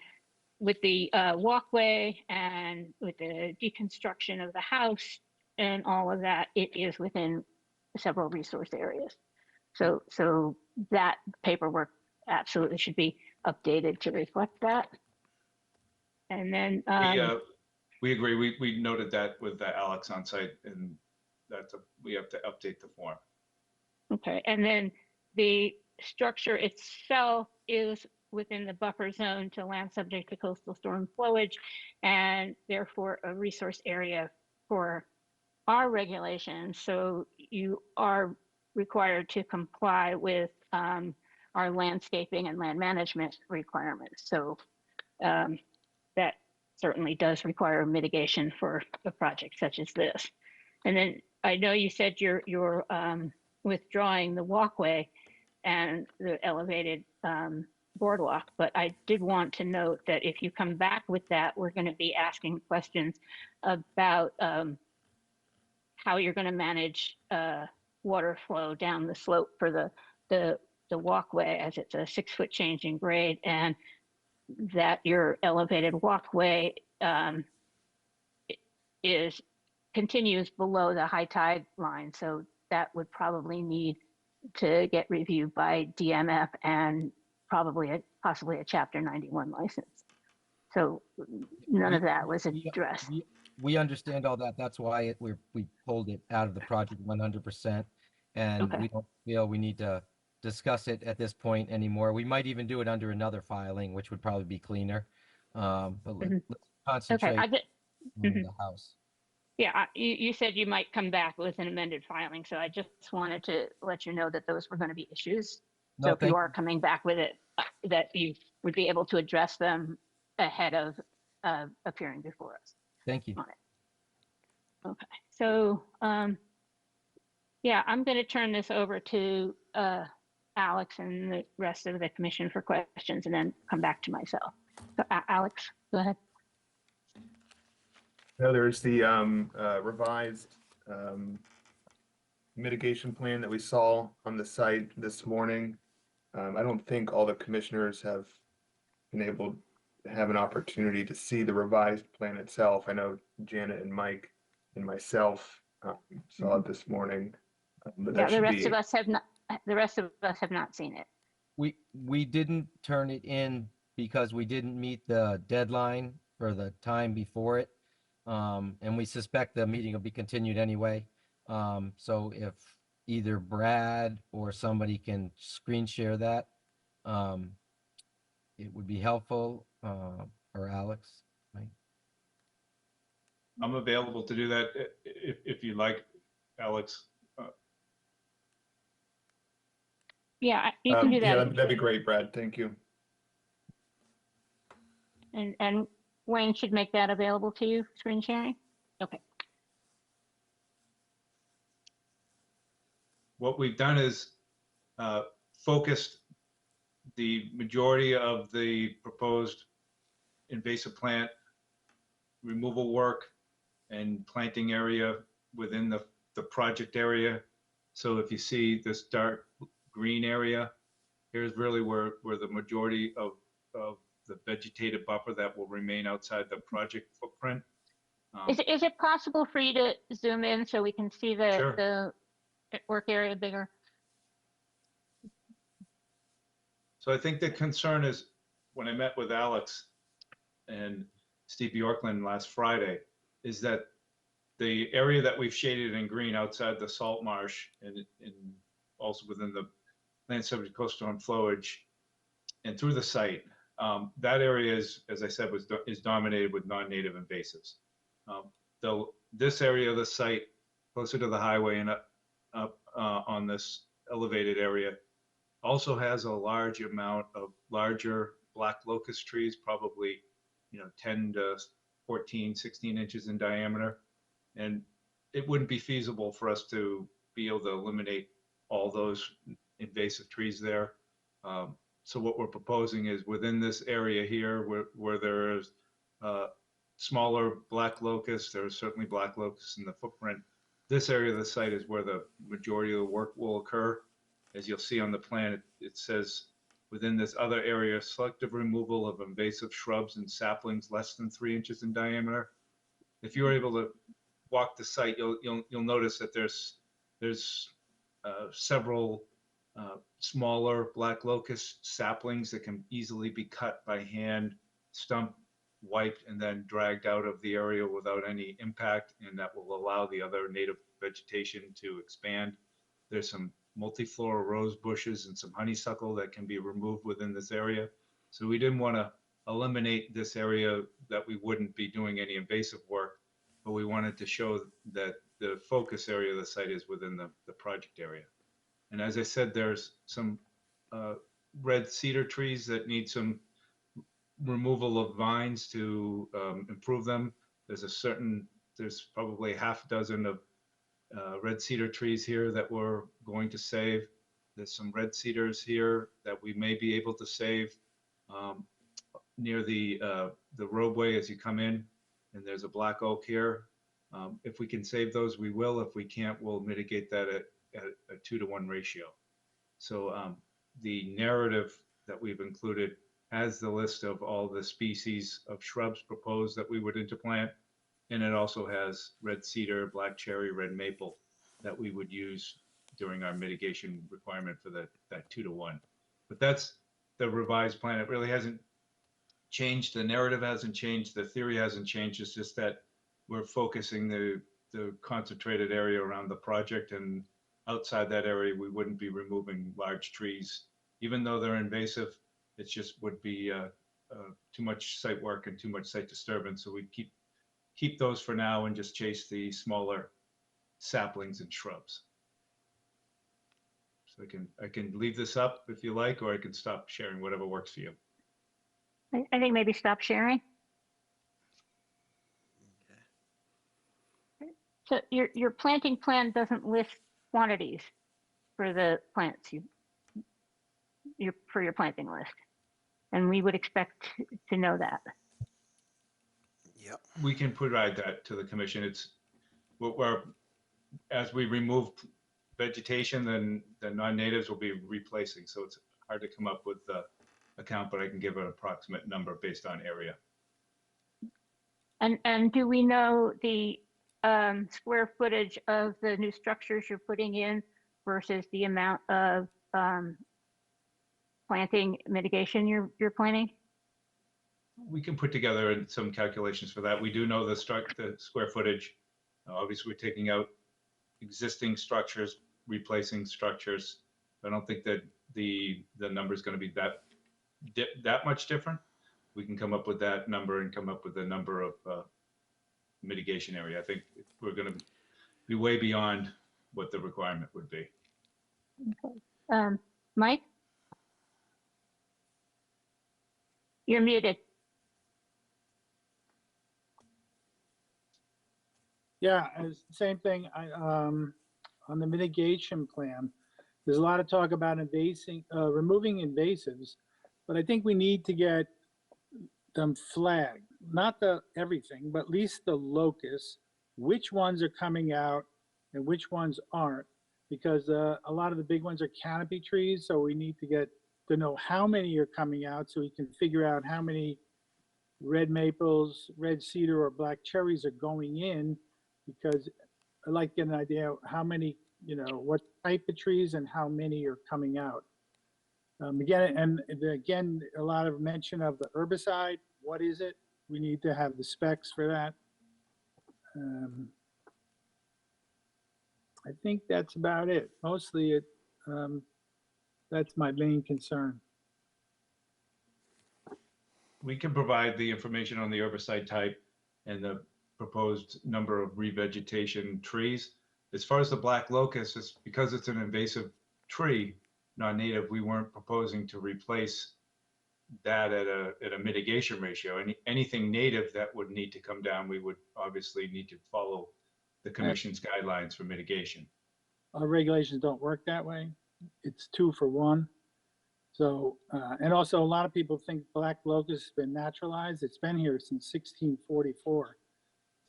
with the walkway and with the deconstruction of the house and all of that, it is within several resource areas. So that paperwork absolutely should be updated to reflect that. And then we agree. We noted that with Alex on site, and we have to update the form. Okay, and then the structure itself is within the buffer zone to land subject to coastal storm flowage, and therefore a resource area for our regulations. So you are required to comply with our landscaping and land management requirements. So that certainly does require mitigation for a project such as this. And then I know you said you're withdrawing the walkway and the elevated boardwalk, but I did want to note that if you come back with that, we're going to be asking questions about how you're going to manage water flow down the slope for the walkway, as it's a 6-foot change in grade, and that your elevated walkway continues below the high tide line. So that would probably need to get reviewed by DMF and possibly a Chapter 91 license. So none We- of that was we- addressed. We understand all that. That's why we pulled it out of the project 100%. And Okay. we don't feel we need to discuss it at this point anymore. We might even do it under another filing, which would probably be cleaner. But Mhm. let's Okay, concentrate I did, on mhm. the house. Yeah, you said you might come back with an amended filing, so I just wanted to let you know that those were going to be issues. So No, if you thank are coming back with it, that you would be able to address them ahead of appearing before us Thank you. on it. Okay, so yeah, I'm going to turn this over to Alex and the rest of the commission for questions, and then come back to myself. So Alex, go ahead. Now there's the revised mitigation plan that we saw on the site this morning. I don't think all the commissioners have been able to have an opportunity to see the revised plan itself. I know Janet and Mike and myself saw it this morning, but Yeah, that should be. The rest of us have not seen it. We didn't turn it in because we didn't meet the deadline for the time before it. And we suspect the meeting will be continued anyway. So if either Brad or somebody can screen share that, it would be helpful, or Alex. Right? I'm available to do that if you like, Alex. Yeah, you can do Yeah, that. that'd be great, Brad. Thank you. And Wayne should make that available to you, screen sharing? Okay. What we've done is focused the majority of the proposed invasive plant removal work and planting area within the project area. So if you see this dark green area, here's really where the majority of the vegetative buffer that will remain outside the project footprint. Is it possible for you to zoom in so we can see Sure. the work area bigger? So I think the concern is, when I met with Alex and Steve Bjorklund last Friday, is that the area that we've shaded in green outside the salt marsh and also within the land subject to coastal storm flowage and through the site, that area is, as I said, is dominated with non-native invasives. Though this area of the site, closer to the highway and up on this elevated area, also has a large amount of larger black locust trees, probably 10 to 14, 16 inches in diameter. And it wouldn't be feasible for us to be able to eliminate all those invasive trees there. So what we're proposing is within this area here, where there's smaller black locusts, there are certainly black locusts in the footprint. This area of the site is where the majority of the work will occur. As you'll see on the plan, it says within this other area, selective removal of invasive shrubs and saplings less than 3 inches in diameter. If you're able to walk the site, you'll notice that there's several smaller black locust saplings that can easily be cut by hand, stump wiped, and then dragged out of the area without any impact, and that will allow the other native vegetation to expand. There's some multiflora rose bushes and some honeysuckle that can be removed within this area. So we didn't want to eliminate this area that we wouldn't be doing any invasive work, but we wanted to show that the focus area of the site is within the project area. And as I said, there's some red cedar trees that need some removal of vines to improve them. There's probably half a dozen of red cedar trees here that we're going to save. There's some red cedars here that we may be able to save near the roadway as you come in, and there's a black oak here. If we can save those, we will. If we can't, we'll mitigate that at a 2-to-1 ratio. So the narrative that we've included has the list of all the species of shrubs proposed that we would interplant, and it also has red cedar, black cherry, red maple that we would use during our mitigation requirement for that 2-to-1. But that's the revised plan. It really hasn't changed. The narrative hasn't changed. The theory hasn't changed. It's just that we're focusing the concentrated area around the project, and outside that area, we wouldn't be removing large trees. Even though they're invasive, it just would be too much site work and too much site disturbance. So we keep those for now and just chase the smaller saplings and shrubs. So I can leave this up if you like, or I can stop sharing, whatever works for you. I think maybe stop sharing. So your planting plan doesn't list quantities for the plants for your planting list, and we would expect to know that. Yep. We can provide that to the commission. It's as we remove vegetation, then the non-natives will be replacing. So it's hard to come up with the account, but I can give an approximate number based on area. And do we know the square footage of the new structures you're putting in versus the amount of planting mitigation you're planning? We can put together some calculations for that. We do know the square footage. Obviously, we're taking out existing structures, replacing structures. I don't think that the number is going to be that much different. We can come up with that number and come up with a number of mitigation area. I think we're going to be way beyond what the requirement would be. Okay. Mike? You're muted. Yeah, same thing. On the mitigation plan, there's a lot of talk about removing invasives, but I think we need to get them flagged. Not everything, but at least the locus, which ones are coming out and which ones aren't, because a lot of the big ones are canopy trees, so we need to get to know how many are coming out so we can figure out how many red maples, red cedar, or black cherries are going in, because I'd like to get an idea of how many, what type of trees and how many are coming out. Again, a lot of mention of the herbicide. What is it? We need to have the specs for that. I think that's about it. Mostly that's my main concern. We can provide the information on the herbicide type and the proposed number of revegetation trees. As far as the black locust, it's because it's an invasive tree, non-native, we weren't proposing to replace that at a mitigation ratio. Anything native that would need to come down, we would obviously need to follow the commission's guidelines for mitigation. Our regulations don't work that way. It's 2 for 1. So, and also a lot of people think black locust has been naturalized. It's been here since 1644.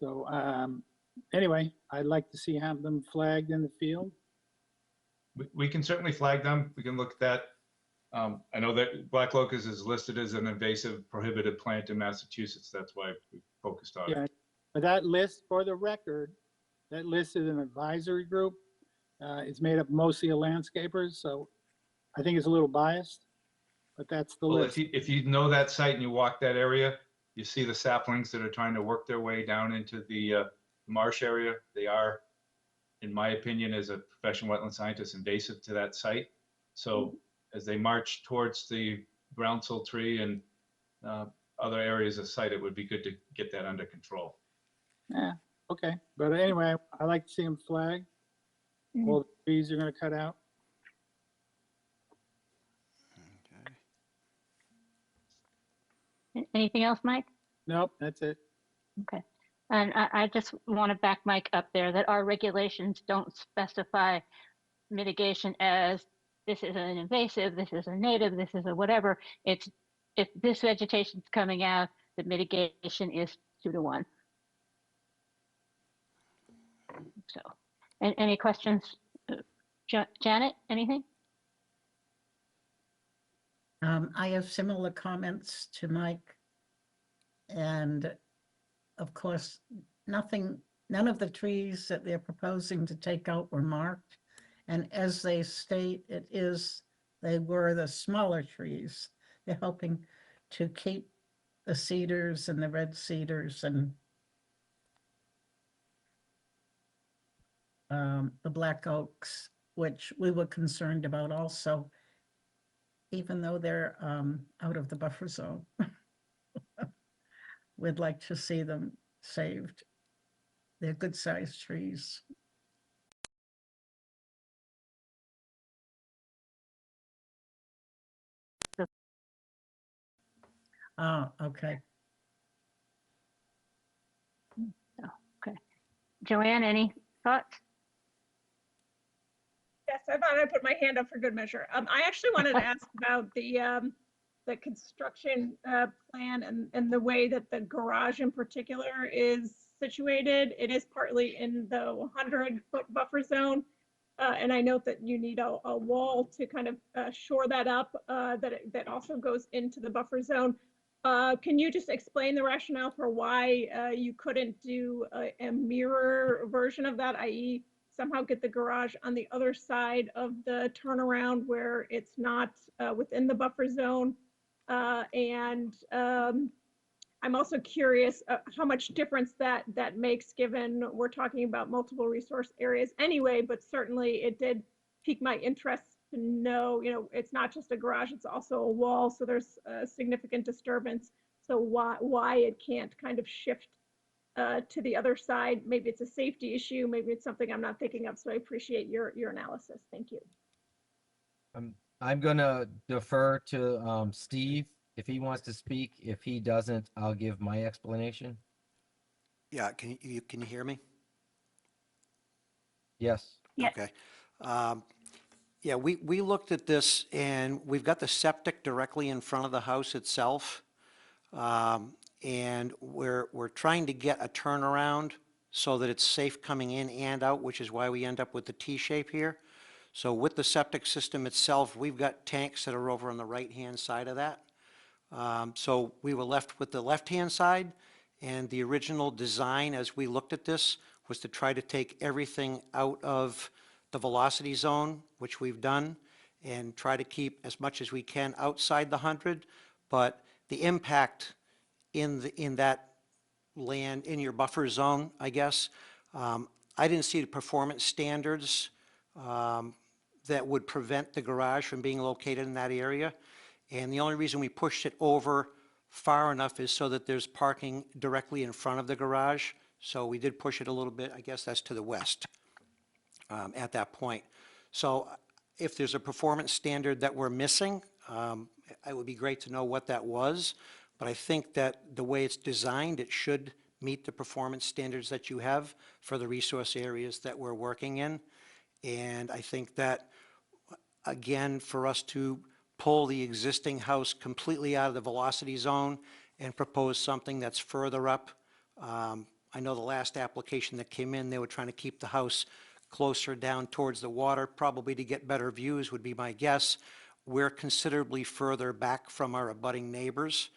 So anyway, I'd like to see them flagged in the field. We can certainly flag them. We can look at that. I know that black locust is listed as an invasive prohibited plant in Massachusetts. That's why we focused on it. But that list, for the record, that list is an advisory group. It's made up mostly of landscapers, so I think it's a little biased, but that's the list. If you know that site and you walk that area, you see the saplings that are trying to work their way down into the marsh area. They are, in my opinion, as a professional wetland scientist, invasive to that site. So as they march towards the groundsel tree and other areas of site, it would be good to get that under control. Yeah, okay. But anyway, I like to see them flagged. All the trees are going to cut out. Anything else, Mike? Nope, that's it. Okay. And I just want to back Mike up there that our regulations don't specify mitigation as this is an invasive, this is a native, this is a whatever. It's if this vegetation is coming out, the mitigation is 2 to 1. So, and any questions? Janet, anything? I have similar comments to Mike. And of course, none of the trees that they're proposing to take out were marked. And as they state, they were the smaller trees. They're hoping to keep the cedars and the red cedars and the black oaks, which we were concerned about also, even though they're out of the buffer zone. We'd like to see them saved. They're good-sized trees. Oh, okay. Oh, okay. Joanne, any thoughts? Yes, I thought I'd put my hand up for good measure. I actually wanted to ask about the construction plan and the way that the garage in particular is situated. It is partly in the 100-foot buffer zone. And I note that you need a wall to kind of shore that up, that also goes into the buffer zone. Can you just explain the rationale for why you couldn't do a mirror version of that, i.e. somehow get the garage on the other side of the turnaround where it's not within the buffer zone? I'm also curious how much difference that makes, given we're talking about multiple resource areas anyway, but certainly it did pique my interest to know, it's not just a garage, it's also a wall, so there's a significant disturbance. So why it can't kind of shift to the other side? Maybe it's a safety issue, maybe it's something I'm not thinking of, so I appreciate your analysis. Thank you. I'm gonna defer to Steve if he wants to speak. If he doesn't, I'll give my explanation. Yeah, can you hear me? Yes. Yeah. Okay. Yeah, we looked at this, and we've got the septic directly in front of the house itself. And we're trying to get a turnaround so that it's safe coming in and out, which is why we end up with the T shape here. So with the septic system itself, we've got tanks that are over on the right-hand side of that. So we were left with the left-hand side, and the original design as we looked at this was to try to take everything out of the velocity zone, which we've done, and try to keep as much as we can outside the 100. But the impact in that land, in your buffer zone, I guess, I didn't see the performance standards that would prevent the garage from being located in that area. And the only reason we pushed it over far enough is so that there's parking directly in front of the garage. So we did push it a little bit, I guess that's to the west at that point. So if there's a performance standard that we're missing, it would be great to know what that was. But I think that the way it's designed, it should meet the performance standards that you have for the resource areas that we're working in. And I think that, again, for us to pull the existing house completely out of the velocity zone and propose something that's further up. I know the last application that came in, they were trying to keep the house closer down towards the water, probably to get better views would be my guess. We're considerably further back from our abutting neighbors,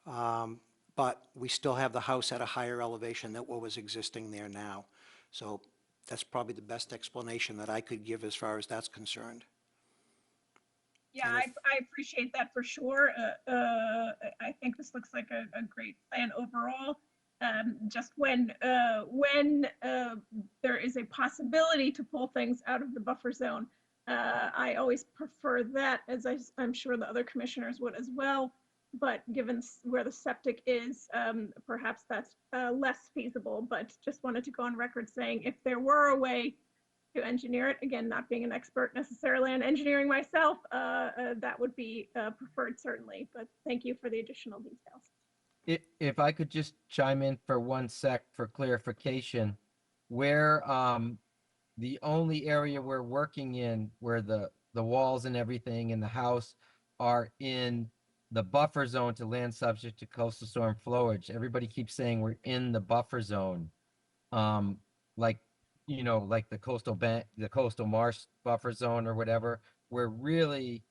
but we still have the house at a higher elevation than what was existing there now. So that's probably the best explanation that I could give as far as that's concerned. Yeah, I appreciate that for sure. I think this looks like a great plan overall. Just when there is a possibility to pull things out of the buffer zone, I always prefer that, as I'm sure the other commissioners would as well. But given where the septic is, perhaps that's less feasible. But just wanted to go on record saying if there were a way to engineer it, again, not being an expert necessarily on engineering myself, that would be preferred certainly, but thank you for the additional details. If I could just chime in for 1 sec for clarification, where the only area we're working in where the walls and everything in the house are in the buffer zone to land subject to coastal storm flowage. Everybody keeps saying we're in the buffer zone. Like, like the coastal marsh buffer zone or whatever. We're really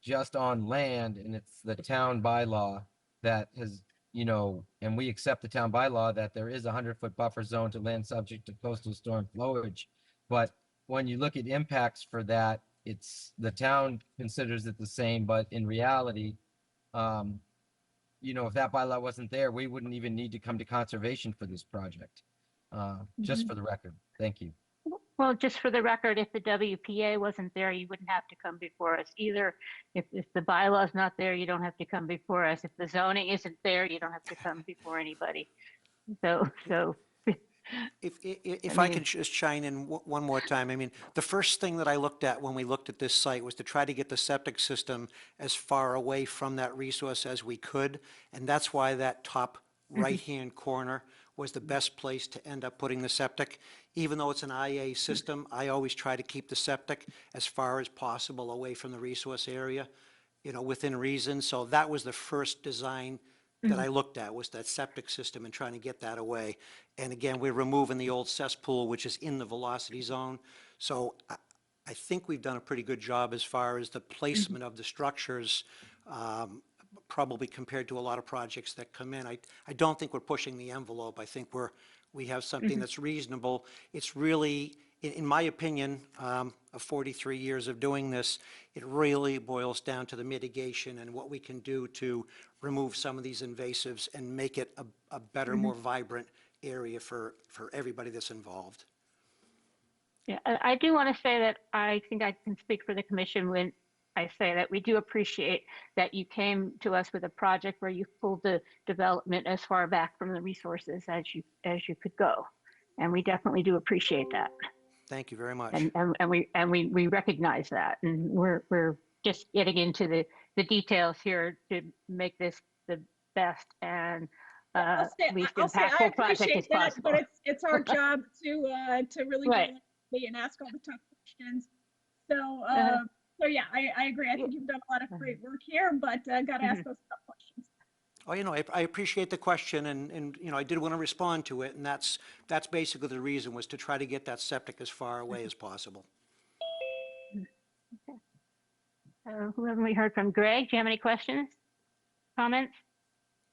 just on land, and it's the town bylaw that has, and we accept the town bylaw that there is a 100-foot buffer zone to land subject to coastal storm flowage. But when you look at impacts for that, it's the town considers it the same, but in reality, you know, if that bylaw wasn't there, we wouldn't even need to come to conservation for this project. Just for the record, thank you. Well, just for the record, if the WPA wasn't there, you wouldn't have to come before us either. If the bylaw's not there, you don't have to come before us. If the zoning isn't there, you don't have to come before anybody. So If I can just chime in one more time, I mean, the first thing that I looked at when we looked at this site was to try to get the septic system as far away from that resource as we could, and that's why that top right-hand corner was the best place to end up putting the septic. Even though it's an IA system, I always try to keep the septic as far as possible away from the resource area, you know, within reason. So that was the first design that I looked at, was that septic system and trying to get that away. And again, we're removing the old cesspool, which is in the velocity zone. So I think we've done a pretty good job as far as the placement of the structures, probably compared to a lot of projects that come in. I don't think we're pushing the envelope. I think we have something that's reasonable. It's really, in my opinion, of 43 years of doing this, it really boils down to the mitigation and what we can do to remove some of these invasives and make it a better, more vibrant area for everybody that's involved. yeah, I do want to say that I think I can speak for the commission when I say that we do appreciate that you came to us with a project where you pulled the development as far back from the resources as you could go, and we definitely do appreciate that. Thank you very much. And we recognize that, and we're just getting into the details here to make this the best and least I'll say I impactful project appreciate as that, possible. but it's our job to really go Right. and ask all the tough questions. So so yeah, I agree. I think you've done a lot of great work here, but got to ask those tough questions. Oh, you know, I appreciate the question, and you know, I did want to respond to it, and that's basically the reason, was to try to get that septic as far away as possible. Who haven't we heard from? Greg, do you have any questions, comments?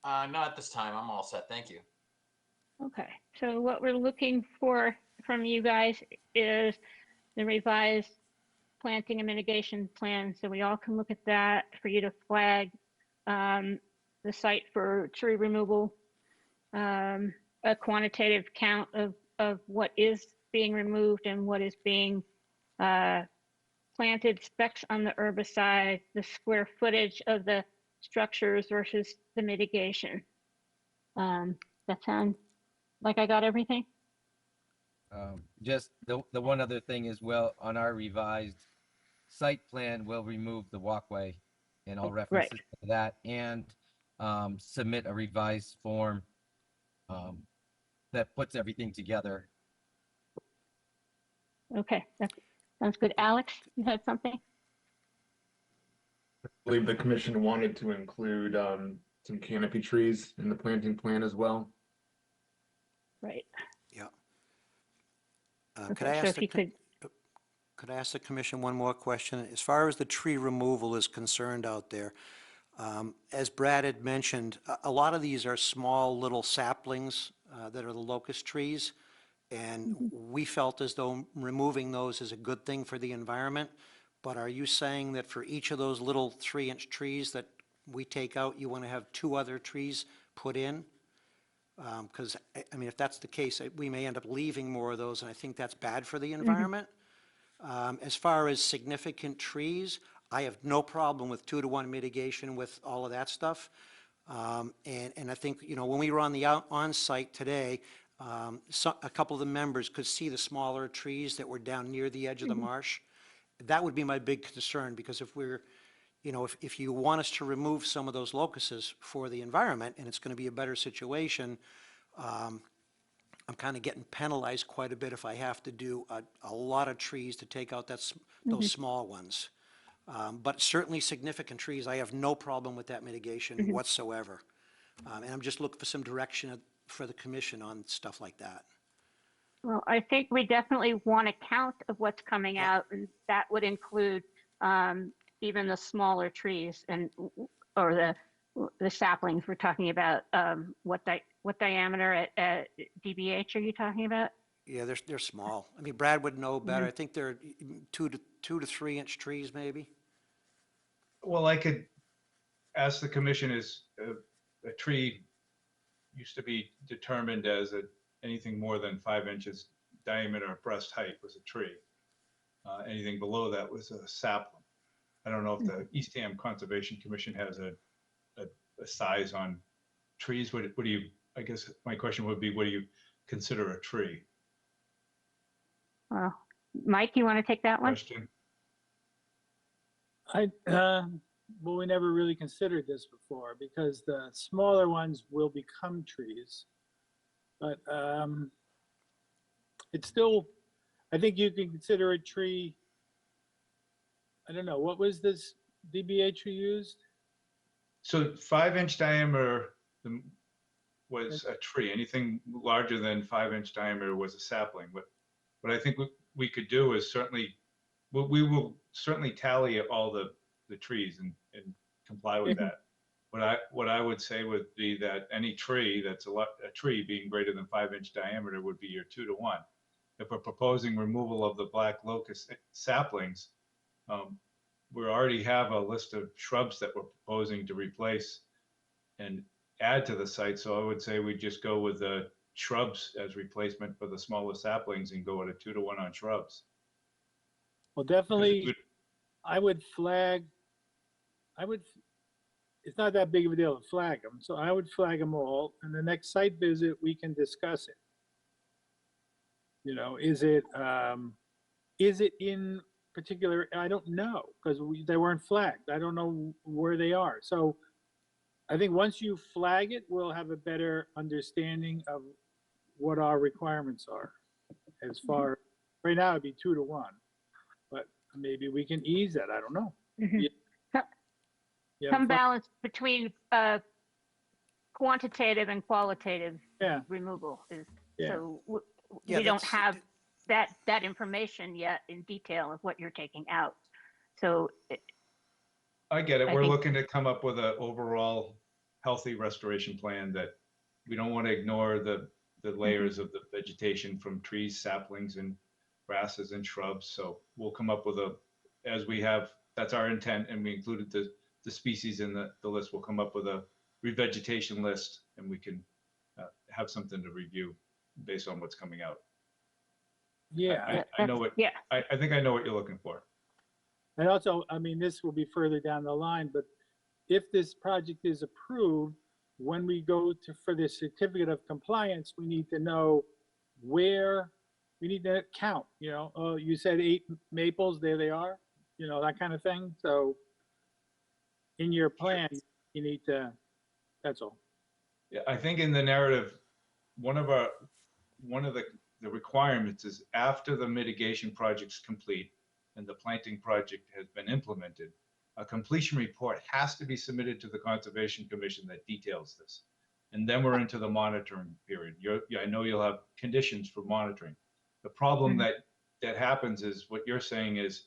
Not at this time. I'm all set. Thank you. Okay, so what we're looking for from you guys is the revised planting and mitigation plan, so we all can look at that, for you to flag the site for tree removal, a quantitative count of what is being removed and what is being planted, specs on the herbicide, the square footage of the structures versus the mitigation. That sound like I got everything? Just the one other thing as well, on our revised site plan, we'll remove the walkway and all references to that, and submit a revised form that puts everything together. Okay, that sounds good. Alex, you had something? I believe the commission wanted to include some canopy trees in the planting plan as well. Right. Yeah. Okay, so if you Could I ask the commission one more question? As far as the tree removal is concerned out there, as Brad had mentioned, a lot of these are small little saplings that are the locust trees, and we felt as though removing those is a good thing for the environment. But are you saying that for each of those little 3-inch trees that we take out, you want to have 2 other trees put in? Because, I mean, if that's the case, we may end up leaving more of those, and I think that's bad for the environment. As far as significant trees, I have no problem with 2-to-1 mitigation with all of that stuff. And I think, you know, when we were on the on-site today, a couple of the members could see the smaller trees that were down near the edge of the marsh. That would be my big concern, because if we're, you know, if you want us to remove some of those locusts for the environment, and it's going to be a better situation, I'm kind of getting penalized quite a bit if I have to do a lot of trees to take out those small ones. But certainly significant trees, I have no problem with that mitigation whatsoever. And I'm just looking for some direction for the commission on stuff like that. Well, I think we definitely want a count of what's coming out, and that would include even the smaller trees or the saplings we're talking about. What diameter at DBH are you talking about? Yeah, they're small. I mean, Brad would know better. I think they're 2 to 3 inch trees, maybe. Well, I could ask the commission a tree used to be determined as anything more than 5 inches diameter or breast height was a tree. Anything below that was a sapling. I don't know if the Eastham Conservation Commission has a size on trees. What do you, I guess my question would be, what do you consider a tree? Mike, you want to take that one? Question? Well, we never really considered this before because the smaller ones will become trees. But it's still, I think you can consider a tree. I don't know, what was this DBA tree used? So 5-inch diameter was a tree. Anything larger than 5-inch diameter was a sapling. But what I think we could do is certainly, we will certainly tally all the trees and comply with that. What I would say would be that any tree that's a tree being greater than 5-inch diameter would be your 2 to 1. If we're proposing removal of the black locust saplings, we already have a list of shrubs that we're proposing to replace and add to the site. So I would say we just go with the shrubs as replacement for the smaller saplings and go at a 2 to 1 on shrubs. Well, definitely, I would flag, it's not that big of a deal to flag them. So I would flag them all, and the next site visit, we can discuss it. You know, is it in particular? I don't know, because they weren't flagged. I don't know where they are. So I think once you flag it, we'll have a better understanding of what our requirements are. As far, right now it'd be 2 to 1, but maybe we can ease that. I don't know. Some balance between quantitative and qualitative removal is, so we don't have that information yet in detail of what you're taking out. So I get it. We're looking to come up with an overall healthy restoration plan that we don't want to ignore the layers of the vegetation from trees, saplings, and grasses and shrubs. So we'll come up with as we have, that's our intent, and we included the species in the list. We'll come up with a revegetation list, and we can have something to review based on what's coming out. Yeah, I know what. Yeah, I think I know what you're looking for. and also, I mean, this will be further down the line, but if this project is approved, when we go for the certificate of compliance, we need to know where, we need to count, you know, oh, you said 8 maples, there they are, you know, that kind of thing. So in your plan, you need to, that's all. Yeah, I think in the narrative, one of the requirements is after the mitigation project's complete and the planting project has been implemented, a completion report has to be submitted to the Conservation Commission that details this. And then we're into the monitoring period. I know you'll have conditions for monitoring. The problem that happens is what you're saying is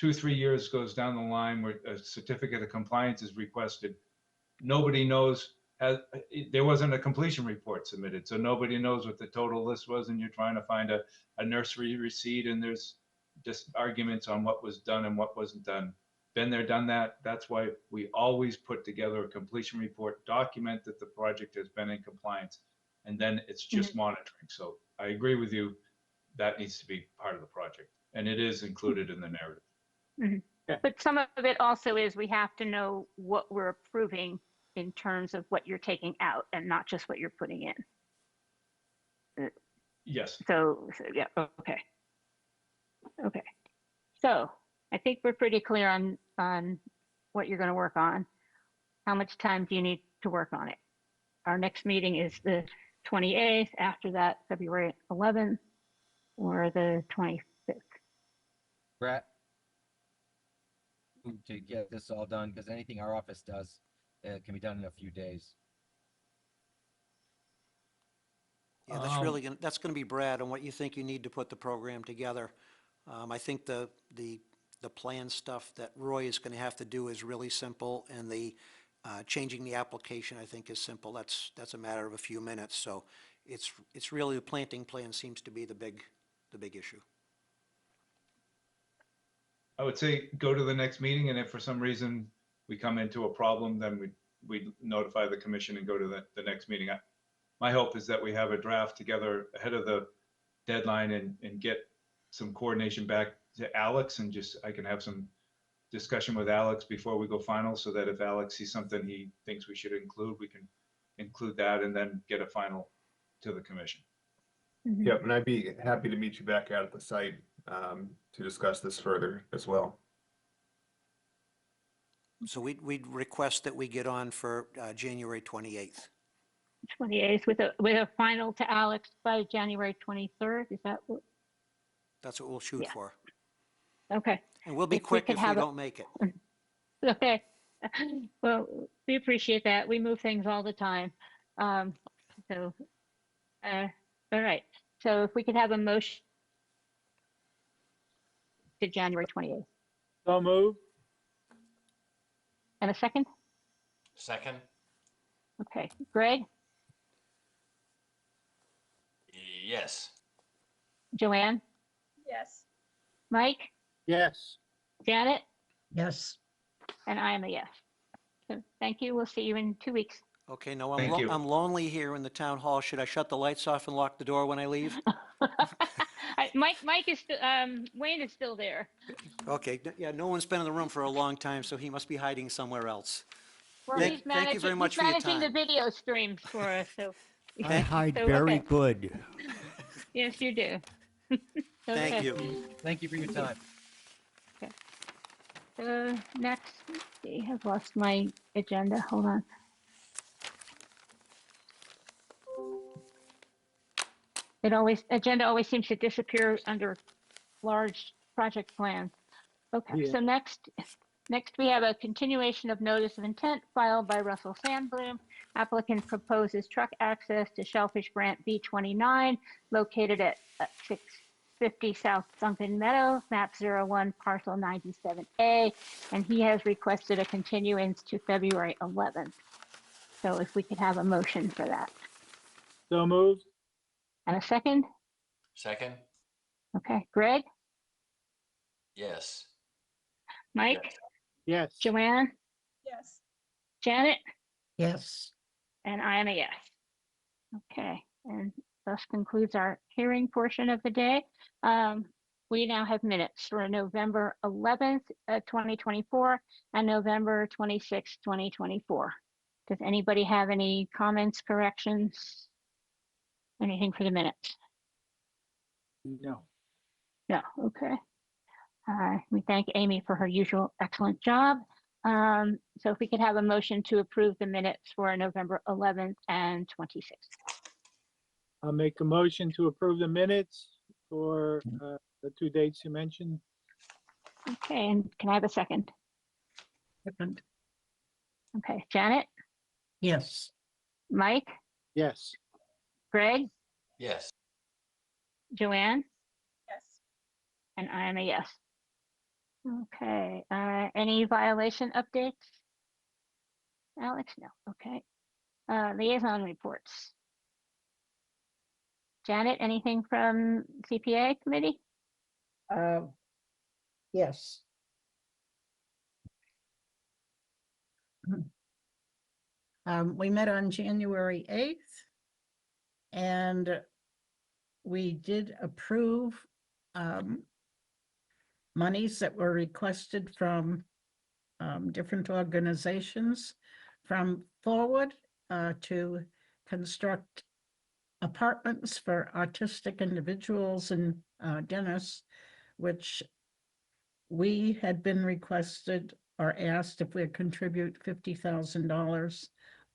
2-3 years goes down the line where a certificate of compliance is requested. Nobody knows, there wasn't a completion report submitted, so nobody knows what the total list was, and you're trying to find a nursery receipt, and there's just arguments on what was done and what wasn't done. Been there, done that. That's why we always put together a completion report, document that the project has been in compliance, and then it's just monitoring. So I agree with you, that needs to be part of the project, and it is included in the narrative. but some of it also is we have to know what we're approving in terms of what you're taking out and not just what you're putting in. Yes. So yeah, okay. So I think we're pretty clear on what you're going to work on. How much time do you need to work on it? Our next meeting is the 28th. After that, February 11th or the 25th. Brett, to get this all done, because anything our office does can be done in a few days. Yeah, that's really that's going to be Brad on what you think you need to put the program together. I think the plan stuff that Roy is going to have to do is really simple, and the changing the application, I think, is simple. That's a matter of a few minutes. So it's really the planting plan seems to be the big issue. I would say go to the next meeting, and if for some reason we come into a problem, then we notify the commission and go to the next meeting. My hope is that we have a draft together ahead of the deadline and get some coordination back to Alex, and just, I can have some discussion with Alex before we go final, so that if Alex sees something he thinks we should include, we can include that and then get a final to the commission. Mhm. Yep, and I'd be happy to meet you back out at the site to discuss this further as well. So we'd request that we get on for January 28th. 28th with a final to Alex by January 23rd. Is that what? That's what we'll shoot Yeah. for. Okay. And we'll be If we quick could if we have a- don't make it. Okay. Well, we appreciate that. We move things all the time. So, all right. So if we could have a motion to January 28th So moved. and a second? Second? Okay. Greg, Yes. Joanne, Yes. Mike, Yes. Janet, Yes. and I am a yes. So thank you. We'll see you in 2 weeks. Okay, no, Thank you. I'm lonely here in the town hall. Should I shut the lights off and lock the door when I leave? Mike is, Wayne is still there. Okay, yeah, no one's been in the room for a long time, so he must be hiding somewhere else. Well, Thank you very much he's for your managing the time. video streams for us, so. I hide So, very okay. good. Yes, you do. Thank Okay. you. Thank you for your time. Next, let's see, I've lost my agenda. Hold on. Agenda always seems to disappear under large project plans. Okay, Yeah. so next we have a continuation of notice of intent filed by Russell Sandbloom. Applicant proposes truck access to Shellfish Grant B29 located at 650 South Duncan Meadow, map 01, parcel 97A, and he has requested a continuance to February 11th. So if we could have a motion for that. So moved. And a second? Second? Okay, Greg, Yes. Mike, Yes. Joanne, Yes. Janet, Yes. and I am a yes. Okay, and thus concludes our hearing portion of the day. We now have minutes for November 11th, 2024 and November 26th, 2024. Does anybody have any comments, corrections? Anything for the minutes? No. No, okay. We thank Amy for her usual excellent job. So if we could have a motion to approve the minutes for November 11th and 26th. I'll make a motion to approve the minutes for the 2 dates you mentioned. Okay, and can I have a second? Second. Okay, Janet, Yes. Mike, Yes. Greg, Yes. Joanne, Yes. and I am a yes. Okay, any violation updates? Alex, no, okay. Liaison reports. Janet, anything from CPA committee? Yes. We met on January 8th. And we did approve monies that were requested from different organizations, from Forward to construct apartments for autistic individuals in Dennis, which we had been requested or asked if we'd contribute $50,000.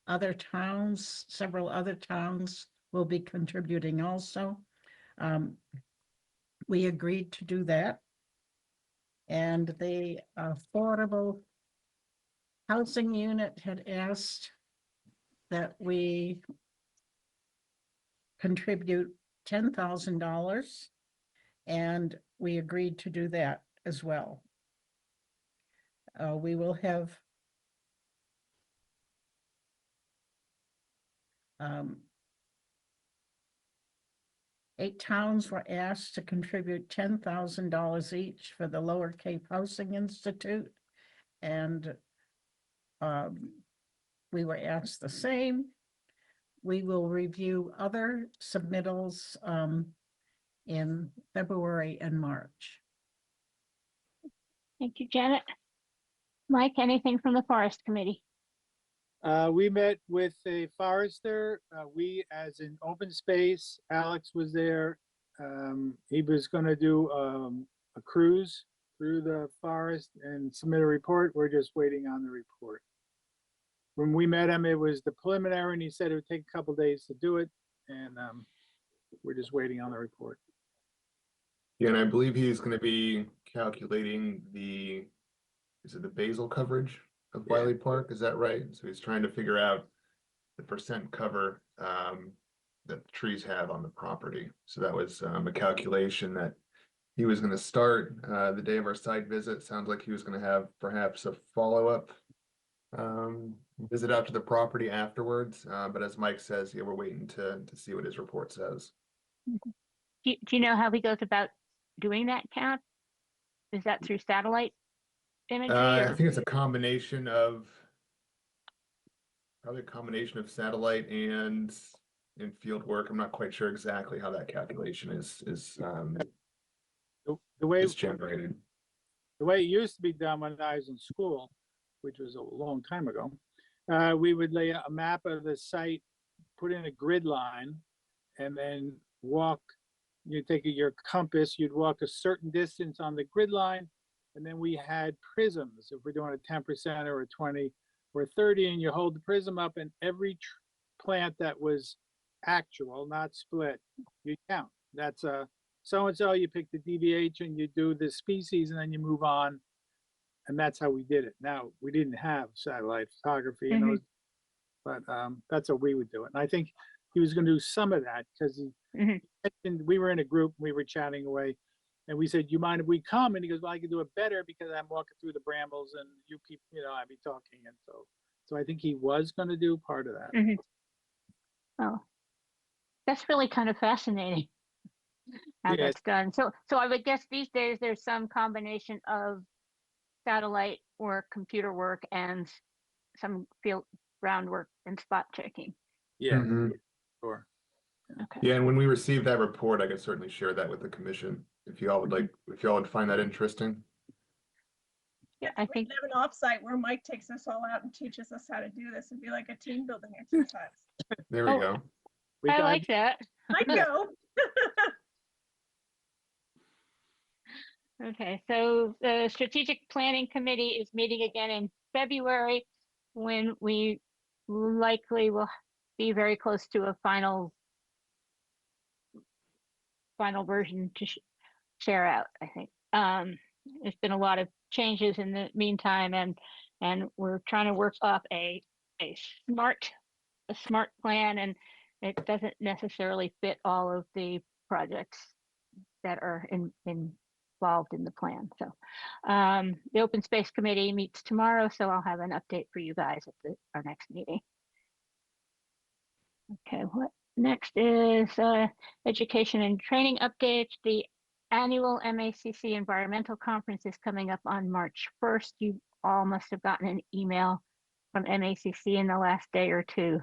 Other towns, several other towns will be contributing also. We agreed to do that. And the affordable housing unit had asked that we contribute $10,000, and we agreed to do that as well. We will have 8 towns were asked to contribute $10,000 each for the Lower Cape Housing Institute, and we were asked the same. We will review other submittals in February and March. Thank you, Janet. Mike, anything from the Forest Committee? We met with a forester, we as in open space, Alex was there. He was gonna do a cruise through the forest and submit a report. We're just waiting on the report. When we met him, it was the preliminary and he said it would take a couple days to do it. And we're just waiting on the report. Yeah, and I believe he's gonna be calculating is it the basal coverage of Yeah. Wiley Park? Is that right? So he's trying to figure out the percent cover that the trees have on the property. So that was a calculation that he was gonna start the day of our site visit. Sounds like he was gonna have perhaps a follow-up visit out to the property afterwards. But as Mike says, yeah, we're waiting to see what his report says. Do you know how he goes about doing that count? Is that through satellite imagery? I Or? think it's probably a combination of satellite and field work. I'm not quite sure exactly how that calculation is The way generated. the way it used to be done when I was in school, which was a long time ago, we would lay a map of the site, put in a grid line, and then walk. You take your compass, you'd walk a certain distance on the grid line, and then we had prisms. If we're doing a 10% or a 20 or 30, and you hold the prism up, and every plant that was actual, not split, you count. That's a so-and-so, you pick the DVH and you do the species and then you move on. And that's how we did it. Now, we didn't have satellite photography and those, but that's how we would do it. And I think he was going to do some of that because we were in a group, we were chatting away, and we said, "You mind if we come?" And he goes, "Well, I can do it better because I'm walking through the brambles and you keep, I'd be talking." And so I think he was going to do part of that. Oh, that's really kind of fascinating how that's done. So I would guess these days there's some combination of satellite work, computer work, and some field groundwork and spot checking. Yeah, Mhm. sure. Okay. Yeah, and when we receive that report, I could certainly share that with the commission if y'all would like, if y'all would find that interesting. Yeah, I think we have an offsite where Mike takes us all out and teaches us how to do this and be like a team building exercise. There we go. I like that. I go. Okay, so the Strategic Planning Committee is meeting again in February when we likely will be very close to a final version to share out, I think. There's been a lot of changes in the meantime, and we're trying to work up a smart plan, and it doesn't necessarily fit all of the projects that are involved in the plan. So the Open Space Committee meets tomorrow, so I'll have an update for you guys at our next meeting. Okay, what next is education and training updates. The annual MACC Environmental Conference is coming up on March 1st. You all must have gotten an email from MACC in the last day or two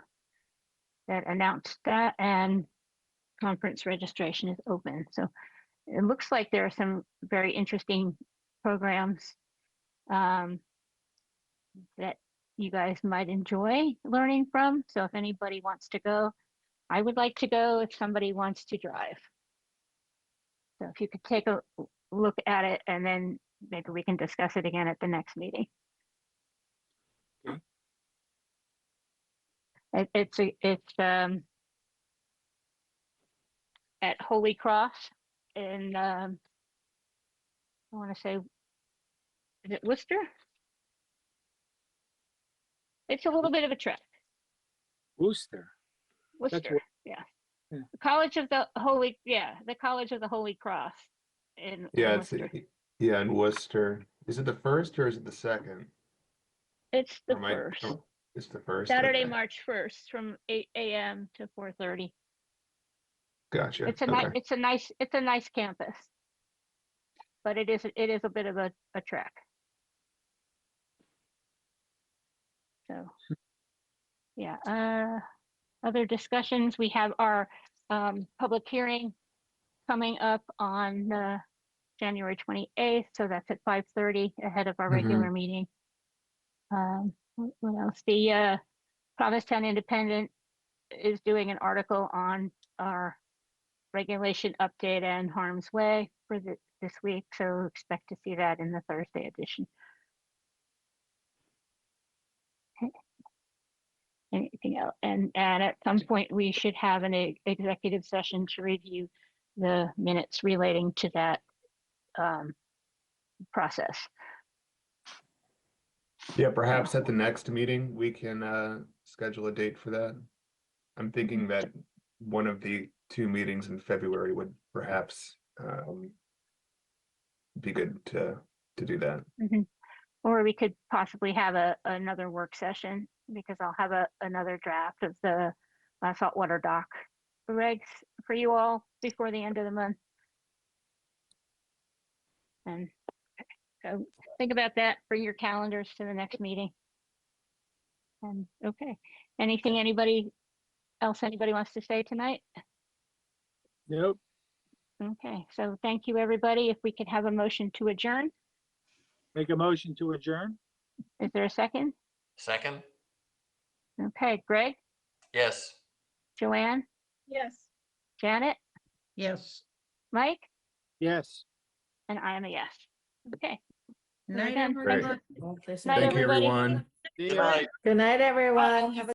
that announced that, and conference registration is open. So it looks like there are some very interesting programs that you guys might enjoy learning from. So if anybody wants to go, I would like to go if somebody wants to drive. So if you could take a look at it and then maybe we can discuss it again at the next meeting. It's at Holy Cross in, I want to say, is it Worcester? It's a little bit of a trek. Worcester. Worcester, yeah. The College of the Holy Cross in Worcester. In Worcester. Is it the first or is it the second? It's the first. It's the first. Saturday, okay. March 1st from 8 a.m. to 4:30. Gotcha. It's a nice campus, but it is a bit of a trek. So Yeah, other discussions, we have our public hearing coming up on January 28th, so that's at 5:30 ahead of our regular meeting. What else? The Provincetown Independent is doing an article on our regulation update and harm's way for this week, so expect to see that in the Thursday edition. Anything else? And at some point, we should have an executive session to review the minutes relating to that process. Yeah, perhaps at the next meeting, we can schedule a date for that. I'm thinking that one of the 2 meetings in February would perhaps be good to do that. Or we could possibly have another work session, because I'll have another draft of the saltwater dock regs for you all before the end of the month. And so think about that, bring your calendars to the next meeting. And okay, anything anybody wants to say tonight? Nope. Okay, so thank you, everybody. If we could have a motion to adjourn. Make a motion to adjourn. Is there a second? Second? Okay, Greg, Yes. Joanne, Yes. Janet, Yes. Mike, Yes. and I am a yes. Okay. Night, Done. everyone. Night, Thank you, everybody. everyone. See Good ya. night. Good night, everyone. Have a